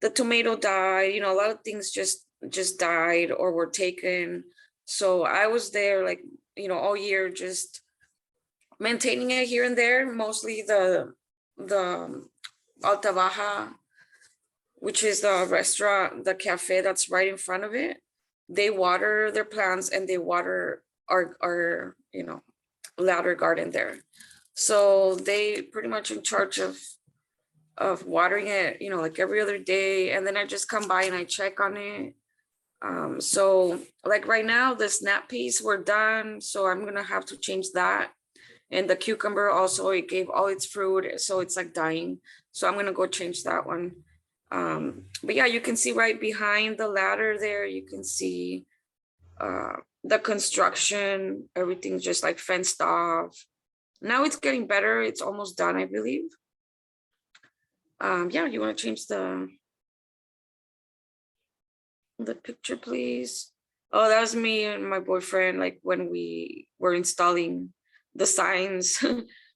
The tomato died, a lot of things just died or were taken. So I was there like, all year just maintaining it here and there, mostly the Alta Baja, which is the restaurant, the cafe that's right in front of it. They water their plants and they water our ladder garden there. So they pretty much in charge of watering it, like every other day. And then I just come by and I check on it. So like right now, the snap peas were done. So I'm going to have to change that. And the cucumber also, it gave all its fruit. So it's like dying. So I'm going to go change that one. But yeah, you can see right behind the ladder there, you can see the construction, everything's just like fenced off. Now it's getting better. It's almost done, I believe. Yeah, you want to change the picture, please? Oh, that was me and my boyfriend, like when we were installing the signs.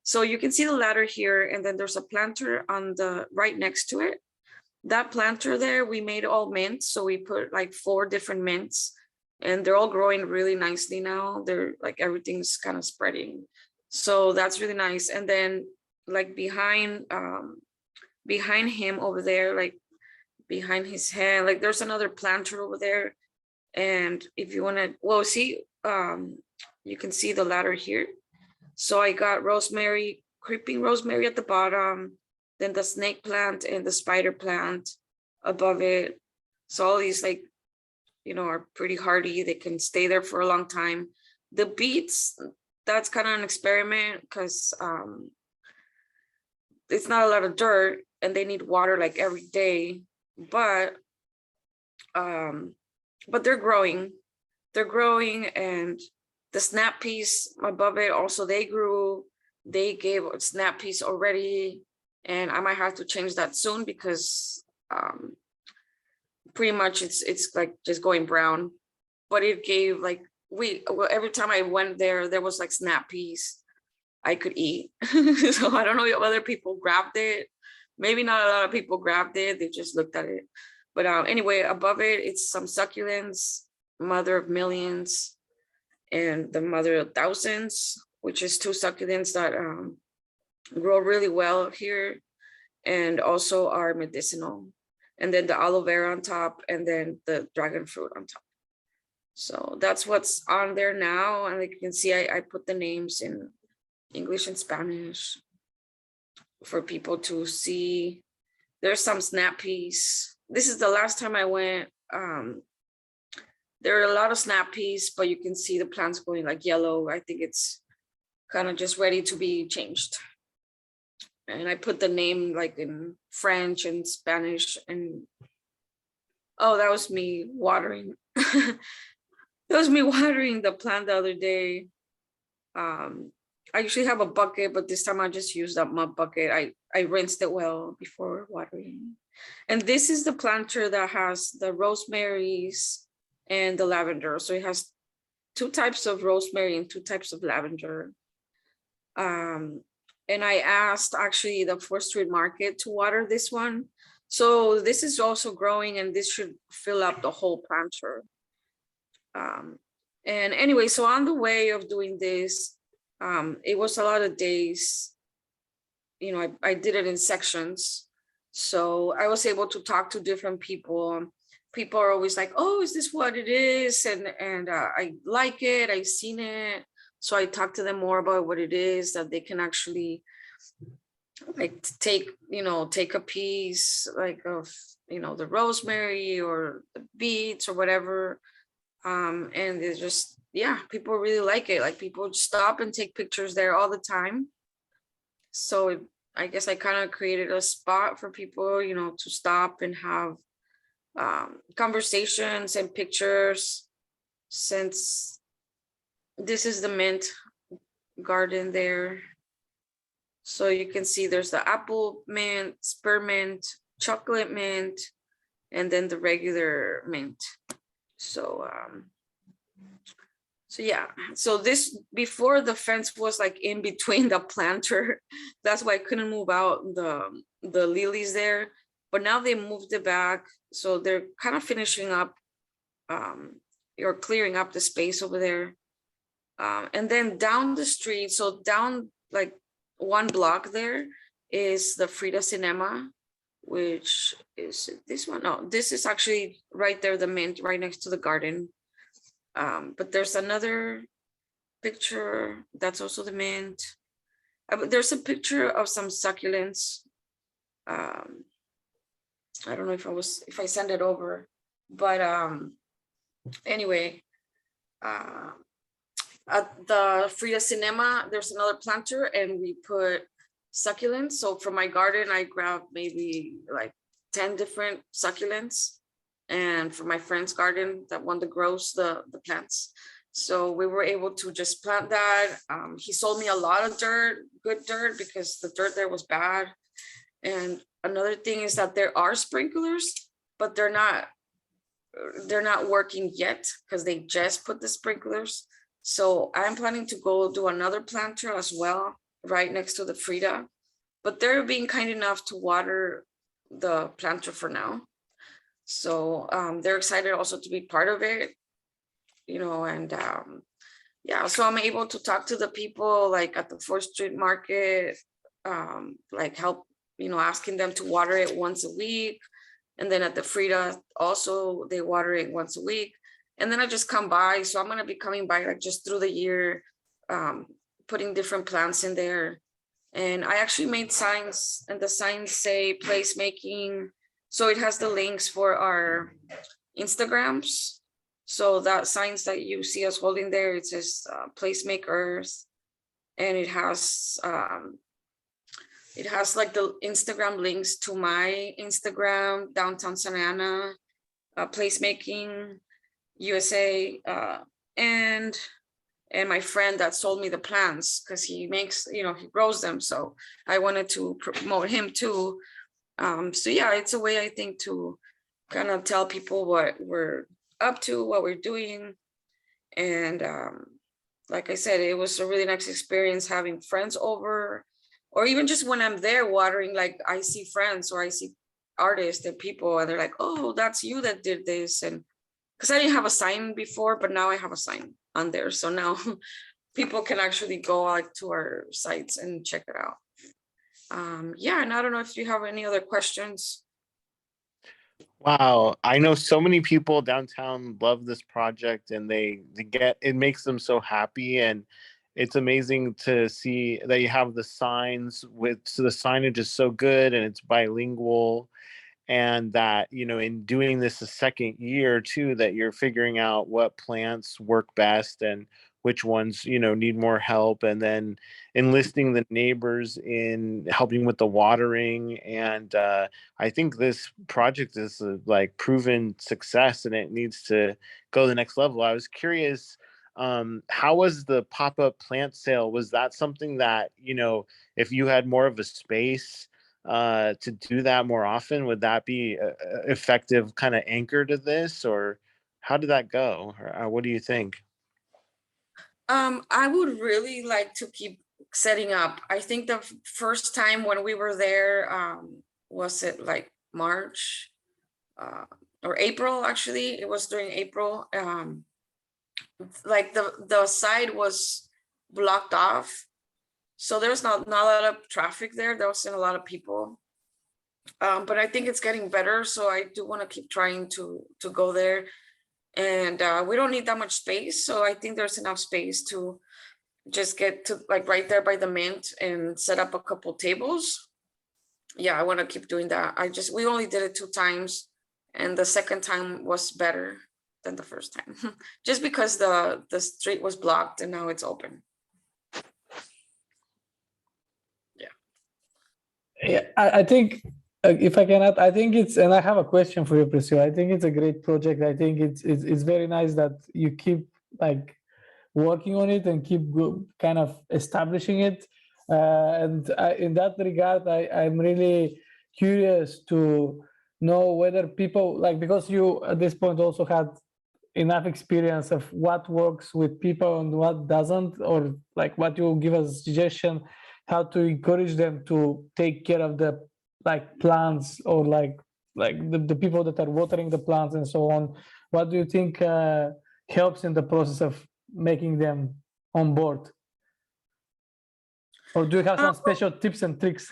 So you can see the ladder here, and then there's a planter on the right next to it. That planter there, we made all mints. So we put like 4 different mints, and they're all growing really nicely now. They're like, everything's kind of spreading. So that's really nice. And then like behind him over there, like behind his head, like there's another planter over there. And if you want to, see, you can see the ladder here. So I got rosemary, creeping rosemary at the bottom, then the snake plant and the spider plant above it. So all these like, are pretty hardy. They can stay there for a long time. The beets, that's kind of an experiment because it's not a lot of dirt and they need water like every day, but they're growing. They're growing, and the snap peas above it also, they grew. They gave snap peas already, and I might have to change that soon because pretty much it's like just going brown. But it gave like every time I went there was like snap peas I could eat. So I don't know if other people grabbed it. Maybe not a lot of people grabbed it. They just looked at it. But anyway, above it, it's some succulents, mother of millions, and the mother of thousands, which is 2 succulents that grow really well here, and also are medicinal. And then the aloe vera on top, and then the dragon fruit on top. So that's what's on there now. And like you can see, I put the names in English and Spanish for people to see. There's some snap peas. This is the last time I went. There are a lot of snap peas, but you can see the plants going like yellow. I think it's kind of just ready to be changed. And I put the name like in French and Spanish. And oh, that was me watering. It was me watering the plant the other day. I usually have a bucket, but this time I just used up my bucket. I rinsed it well before watering. And this is the planter that has the rosemaries and the lavender. So it has 2 types of rosemary and 2 types of lavender. And I asked actually the 4th Street Market to water this one. So this is also growing, and this should fill up the whole planter. And anyway, so on the way of doing this, it was a lot of days. You know, I did it in sections. So I was able to talk to different people. People are always like, oh, is this what it is? And I like it, I've seen it. So I talked to them more about what it is, that they can actually like take a piece like of, the rosemary or the beets or whatever. And it's just, yeah, people really like it. Like people stop and take pictures there all the time. So I guess I kind of created a spot for people, to stop and have conversations and pictures, since this is the mint garden there. So you can see there's the apple mint, spearmint, chocolate mint, and then the regular mint. So yeah, so this, before the fence was like in between the planter. That's why I couldn't move out the lilies there. But now they moved it back. So they're kind of finishing up or clearing up the space over there. And then down the street, so down like 1 block there is the Frida Cinema, which is this one. No, this is actually right there, the mint right next to the garden. But there's another picture that's also the mint. There's a picture of some succulents. I don't know if I send it over, but anyway, at the Frida Cinema, there's another planter, and we put succulents. So for my garden, I grabbed maybe like 10 different succulents. And for my friend's garden, that one that grows the plants. So we were able to just plant that. He sold me a lot of dirt, good dirt, because the dirt there was bad. And another thing is that there are sprinklers, but they're not working yet because they just put the sprinklers. So I'm planning to go do another planter as well, right next to the Frida. But they're being kind enough to water the planter for now. So they're excited also to be part of it, and yeah, so I'm able to talk to the people like at the 4th Street Market, like help, asking them to water it once a week. And then at the Frida also, they water it once a week. And then I just come by. So I'm going to be coming by like just through the year, putting different plants in there. And I actually made signs, and the signs say placemaking. So it has the links for our Instagrams. So that signs that you see us holding there, it says Plaemake Earth, and it has like the Instagram links to my Instagram, Downtown Santa Ana, Placemaking USA, and my friend that sold me the plants, because he makes, he grows them. So I wanted to promote him too. So yeah, it's a way, I think, to kind of tell people what we're up to, what we're doing. And like I said, it was a really nice experience having friends over, or even just when I'm there watering, like I see friends or I see artists and people, and they're like, oh, that's you that did this. And because I didn't have a sign before, but now I have a sign on there. So now people can actually go out to our sites and check it out. Yeah, and I don't know if you have any other questions. Wow, I know so many people downtown love this project, and they get, it makes them so happy. And it's amazing to see that you have the signs so the signage is so good and it's bilingual, and that, in doing this a second year too, that you're figuring out what plants work best and which ones, need more help, and then enlisting the neighbors in helping with the watering. And I think this project is like proven success, and it needs to go to the next level. I was curious, how was the pop-up plant sale? Was that something that, if you had more of a space to do that more often, would that be a effective kind of anchor to this, or how did that go? Or, what do you think? I would really like to keep setting up. I think the first time when we were there, was it like March or April? Actually, it was during April. Like the side was blocked off, so there's not a lot of traffic there. There wasn't a lot of people, but I think it's getting better. So I do want to keep trying to go there. And we don't need that much space, so I think there's enough space to just get to like right there by the mint and set up a couple tables. Yeah, I want to keep doing that. We only did it 2 times, and the second time was better than the first time, just because the street was blocked and now it's open. Yeah, I think if I can add, I think it's, and I have a question for you, Priscilla. I think it's a great project. I think it's very nice that you keep like working on it and keep kind of establishing it. And in that regard, I'm really curious to know whether people like, because you at this point also had enough experience of what works with people and what doesn't, or like what you give us a suggestion how to encourage them to take care of the like plants, or like the people that are watering the plants and so on. What do you think helps in the process of making them on board? Or do you have some special tips and tricks?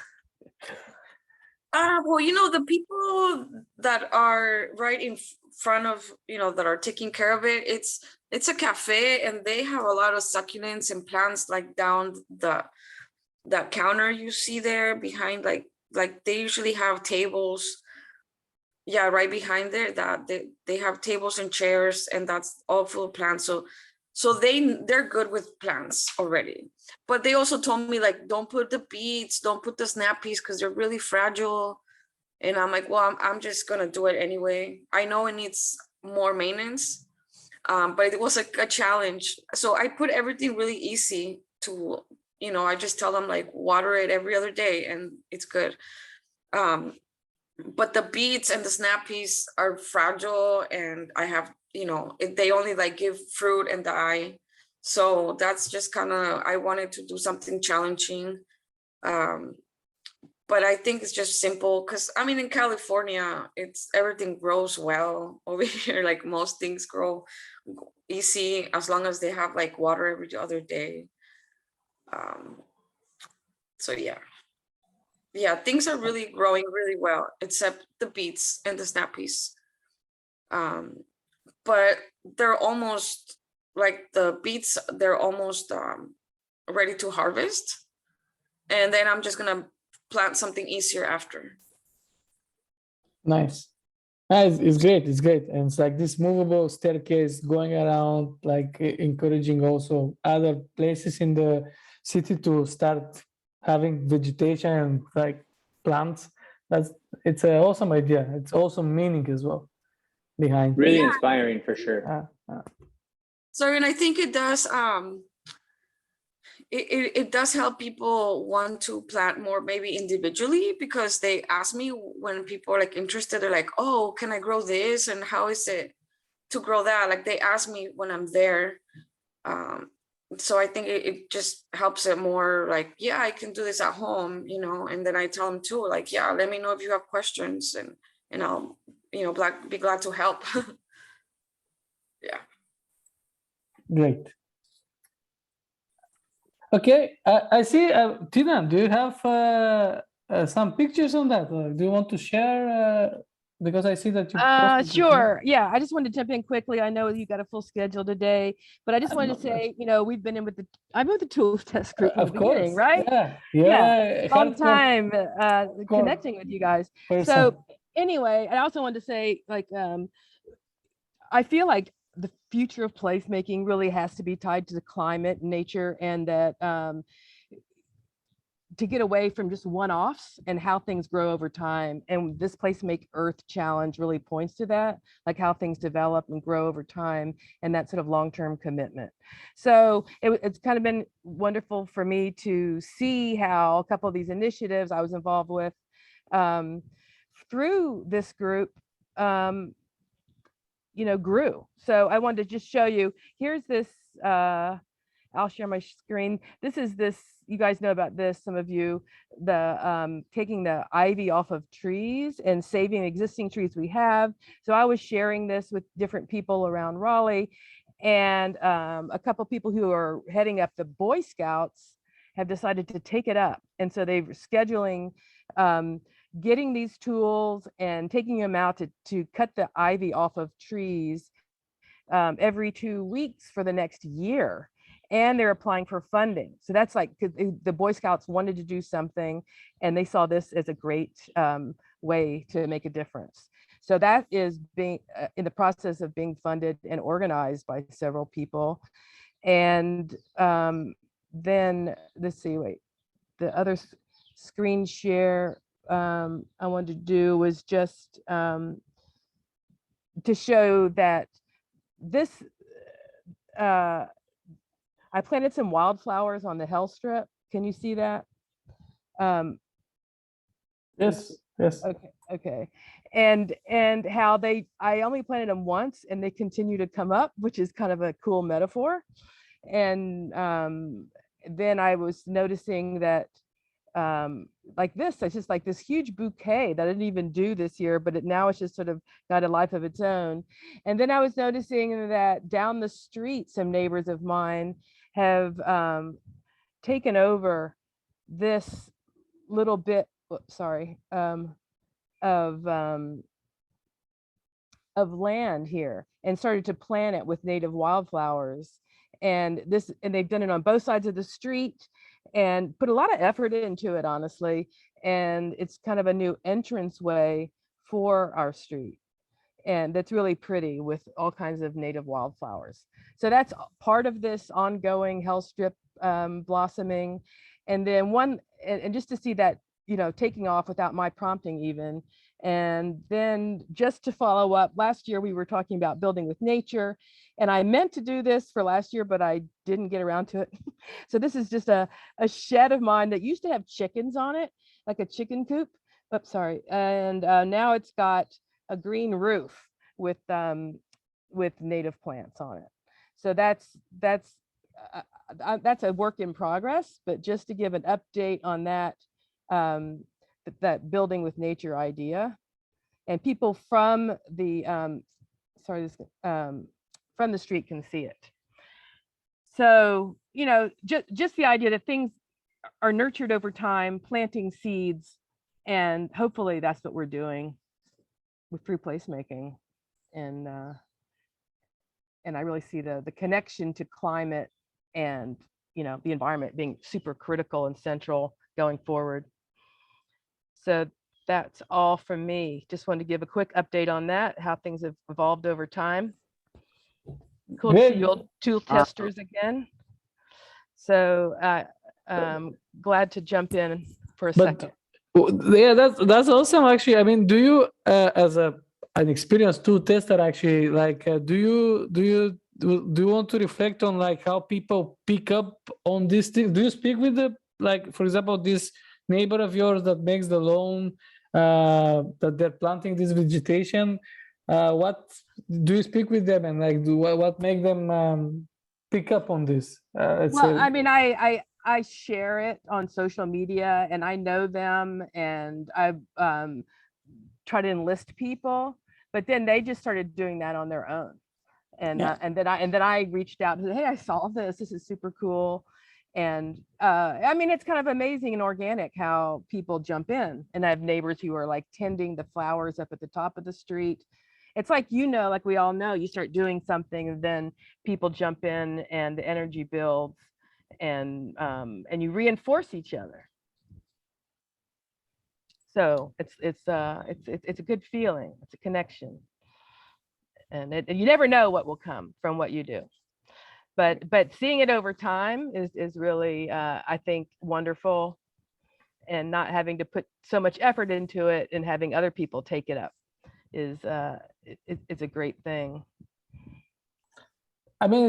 Well, the people that are right in front of, that are taking care of it, it's a cafe, and they have a lot of succulents and plants like down that counter you see there behind, like they usually have tables, yeah, right behind there, that they have tables and chairs, and that's all full of plants. So they're good with plants already. But they also told me, like, don't put the beets, don't put the snappies, because they're really fragile. And I'm like, well, I'm just gonna do it anyway. I know it needs more maintenance, but it was a challenge. So I put everything really easy to, I just tell them like water it every other day and it's good. But the beets and the snappies are fragile, and I have, they only like give fruit and die. So that's just kind of, I wanted to do something challenging. But I think it's just simple, because I mean, in California, everything grows well over here. Like most things grow easy as long as they have like water every other day. So yeah, things are really growing really well, except the beets and the snappies. But they're almost, like the beets, they're almost ready to harvest. And then I'm just gonna plant something easier after. Nice. It's great. It's great. And it's like this movable staircase going around, like encouraging also other places in the city to start having vegetation and like plants. It's an awesome idea. It's awesome meaning as well behind. Really inspiring for sure. So, and I think it does, it does help people want to plant more, maybe individually, because they ask me when people are like interested, they're like, oh, can I grow this? And how is it to grow that? Like they ask me when I'm there. So I think it just helps it more like, yeah, I can do this at home, and then I tell them too, like, yeah, let me know if you have questions, and I'll, be glad to help. Yeah. Great. Okay, I see. Tina, do you have some pictures on that? Or do you want to share? Because I see that you posted it. Sure. Yeah, I just wanted to jump in quickly. I know you got a full schedule today, but I just wanted to say, we've been with the Tootltests group from the beginning, right? Yeah. Long time connecting with you guys. So anyway, I also wanted to say, like, I feel like the future of placemaking really has to be tied to the climate, nature, and that to get away from just one-offs and how things grow over time. And this Plaemake Earth challenge really points to that, like how things develop and grow over time and that sort of long-term commitment. So it's kind of been wonderful for me to see how a couple of these initiatives I was involved with through this group, grew. So I wanted to just show you, here's this, I'll share my screen. This is this, you guys know about this, some of you, the taking the ivy off of trees and saving existing trees we have. So I was sharing this with different people around Raleigh, and a couple people who are heading up the Boy Scouts have decided to take it up. And so they're scheduling getting these tools and taking them out to cut the ivy off of trees every 2 weeks for the next year. And they're applying for funding. So that's like, the Boy Scouts wanted to do something and they saw this as a great way to make a difference. So that is being in the process of being funded and organized by several people. And then let's see, wait, the other screen share I wanted to do was just to show that this, I planted some wildflowers on the Hell Strip. Can you see that? Yes. Okay. And how I only planted them once and they continue to come up, which is kind of a cool metaphor. And then I was noticing that like this, it's just like this huge bouquet that I didn't even do this year, but now it's just sort of got a life of its own. And then I was noticing that down the street, some neighbors of mine have taken over this little bit, of land here and started to plant it with native wildflowers. And they've done it on both sides of the street and put a lot of effort into it, honestly. And it's kind of a new entrance way for our street. And that's really pretty with all kinds of native wildflowers. So that's part of this ongoing Hell Strip blossoming. And then and just to see that, taking off without my prompting even. And then just to follow up, last year we were talking about building with nature, and I meant to do this for last year, but I didn't get around to it. So this is just a shed of mine that used to have chickens on it, like a chicken coop. Oops, sorry. And now it's got a green roof with native plants on it. So that's a work in progress, but just to give an update on that, that building with nature idea. And people from the from the street can see it. So just the idea that things are nurtured over time, planting seeds, and hopefully that's what we're doing through placemaking. And I really see the connection to climate and the environment being super critical and central going forward. So that's all from me. Just wanted to give a quick update on that, how things have evolved over time. Cool to see you old tool testers again. So glad to jump in for a second. Yeah, that's awesome. Actually, I mean, do you as an experienced tool tester, actually, like, do you want to reflect on like how people pick up on these things? Do you speak with for example, this neighbor of yours that makes the lawn, that they're planting this vegetation? What do you speak with them, and like what make them pick up on this? I mean, I share it on social media and I know them, and I try to enlist people, but then they just started doing that on their own. And then I reached out and said, hey, I saw this is super cool. And I mean, it's kind of amazing and organic how people jump in. And I have neighbors who are like tending the flowers up at the top of the street. It's like, like we all know, you start doing something and then people jump in and the energy builds, and you reinforce each other. So it's a good feeling. It's a connection. and you never know what will come from what you do. But seeing it over time is really I think wonderful, and not having to put so much effort into it and having other people take it up is it's a great thing. I mean,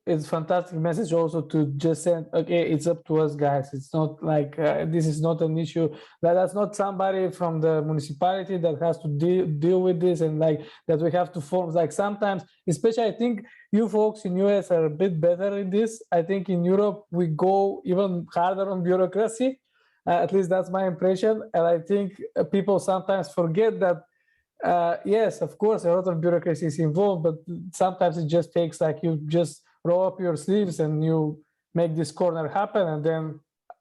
it's fantastic message also to just say, okay, it's up to us, guys. It's not like this is not an issue. That's not somebody from the municipality that has to deal with this, and like that we have to form. Like sometimes, especially I think you folks in US are a bit better in this. I think in Europe we go even harder on bureaucracy. At least that's my impression, and I think people sometimes forget that. Yes, of course, a lot of bureaucracy is involved, but sometimes it just takes like you just roll up your sleeves and you make this corner happen, and then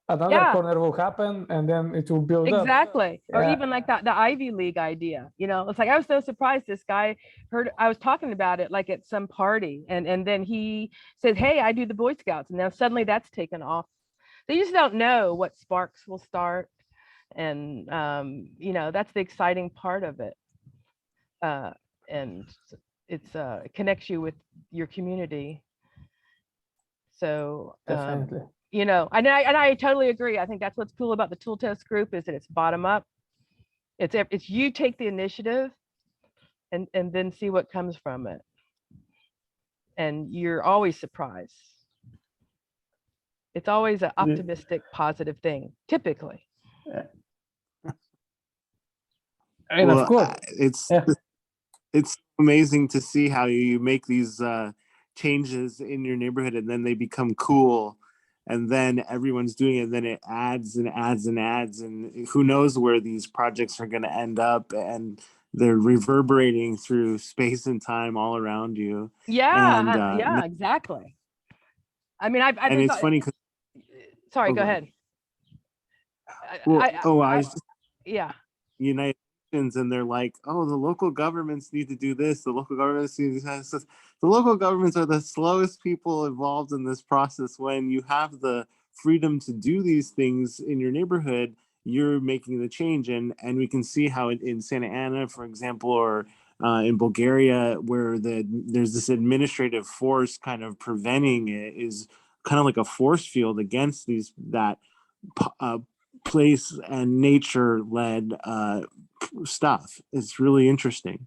another corner will happen, and then it will build up. Exactly. Or even like the Ivy League idea, you know, it's like, I was so surprised this guy I was talking about it like at some party, and then he said, hey, I do the Boy Scouts, and now suddenly that's taken off. So you just don't know what sparks will start, and you know, that's the exciting part of it. And it connects you with your community. So Definitely. you know, and I totally agree. I think that's what's cool about the Tooltest group, is that it's bottom up. It's you take the initiative and then see what comes from it. And you're always surprised. It's always an optimistic, positive thing, typically. And of course, it's amazing to see how you make these changes in your neighborhood, and then they become cool, and then everyone's doing it, and then it adds and adds and adds, and who knows where these projects are going to end up, and they're reverberating through space and time all around you. Yeah, exactly. I mean, and it's funny because sorry, go ahead. Yeah. United Nations, and they're like, oh, the local governments need to do this, the local governments need to do this. The local governments are the slowest people involved in this process. When you have the freedom to do these things in your neighborhood, you're making the change. And we can see how in Santa Ana, for example, or in Bulgaria, where there's this administrative force kind of preventing it, is kind of like a force field against that place and nature-led stuff. It's really interesting.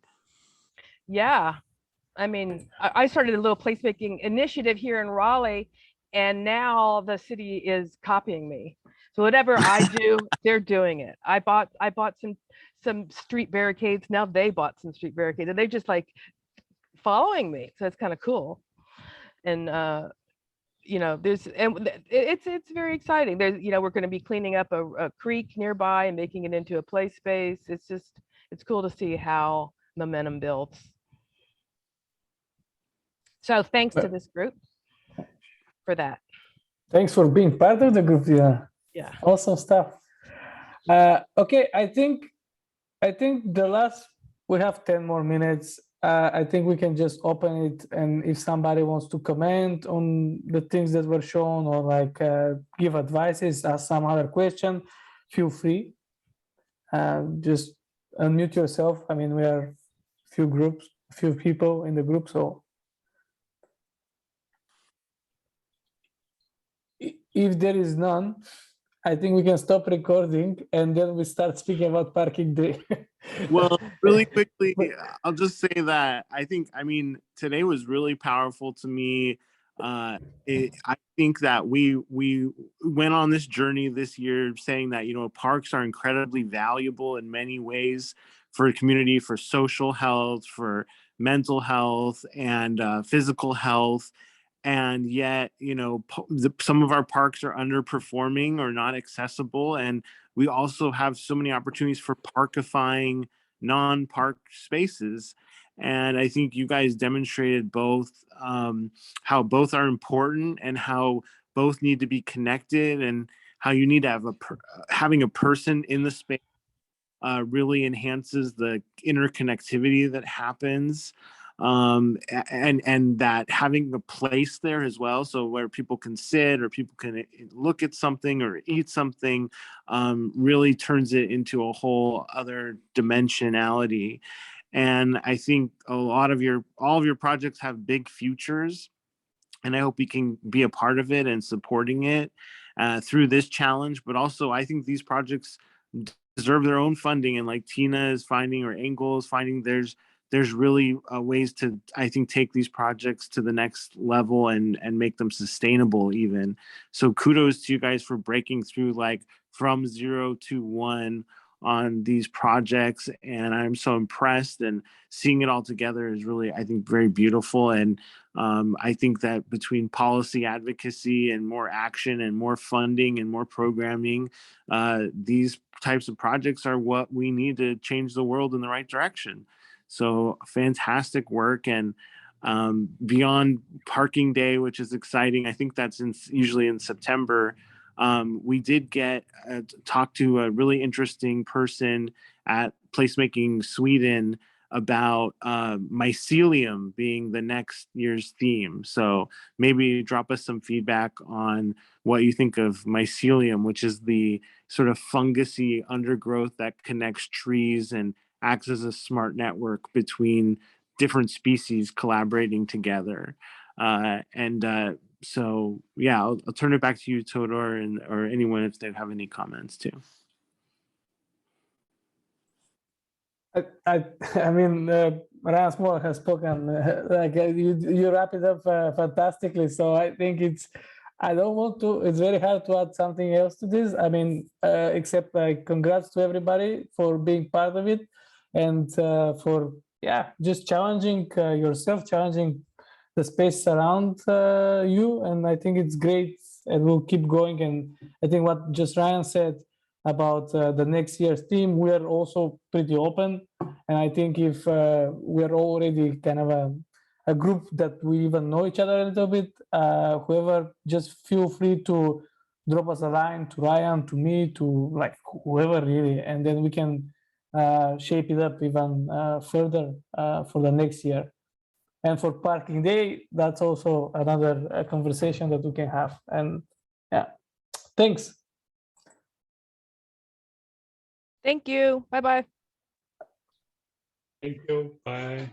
Yeah, I mean, I started a little placemaking initiative here in Raleigh, and now the city is copying me. So whatever I do, they're doing it. I bought some street barricades. Now they bought some street barricades, and they're just like following me. So it's kind of cool. And you know, it's very exciting. There's, you know, we're going to be cleaning up a creek nearby and making it into a play space. It's cool to see how momentum builds. So thanks to this group for that. Thanks for being part of the group. Yeah. Awesome stuff. Okay, I think we have 10 more minutes. I think we can just open it, and if somebody wants to comment on the things that were shown, or like give advices, ask some other question, feel free. Just unmute yourself. I mean, we are a few people in the group, so if there is none, I think we can stop recording, and then we start speaking about parking day. Well, really quickly, I'll just say that I mean, today was really powerful to me. I think that we went on this journey this year saying that, you know, parks are incredibly valuable in many ways for a community, for social health, for mental health, and physical health. And yet, you know, some of our parks are underperforming or not accessible. And we also have so many opportunities for parkifying non-park spaces. And I think you guys demonstrated both how both are important, and how both need to be connected, and how you need to have having a person in the space really enhances the interconnectivity that happens. And that having a place there as well, so where people can sit or people can look at something or eat something, really turns it into a whole other dimensionality. And I think all of your projects have big futures, and I hope we can be a part of it and supporting it through this challenge. But also, I think these projects deserve their own funding, and like Tina is finding, or Engel is finding, there's really ways to, I think, take these projects to the next level and make them sustainable even. So kudos to you guys for breaking through, like from 0 to 1 on these projects. And I'm so impressed, and seeing it all together is really, I think, very beautiful. And I think that between policy advocacy and more action and more funding and more programming, these types of projects are what we need to change the world in the right direction. So fantastic work. And beyond Parking Day, which is exciting, I think that's usually in September, we did get talk to a really interesting person at Placemaking Sweden about mycelium being the next year's theme. So maybe drop us some feedback on what you think of mycelium, which is the sort of fungusy undergrowth that connects trees and acts as a smart network between different species collaborating together. So yeah, I'll turn it back to you, Todor, or anyone if they have any comments too. I mean, Ryan Small has spoken. You wrap it up fantastically. So I think I don't want to. It's very hard to add something else to this. I mean, except congrats to everybody for being part of it, and for just challenging yourself, challenging the space around you. And I think it's great, and we'll keep going. And I think what just Ryan said about the next year's theme, we are also pretty open. And I think if we're already kind of a group that we even know each other a little bit, whoever, just feel free to drop us a line to Ryan, to me, to like whoever really, and then we can shape it up even further for the next year. And for Parking Day, that's also another conversation that we can have. And yeah, thanks. Thank you. Bye-bye. Thank you. Bye.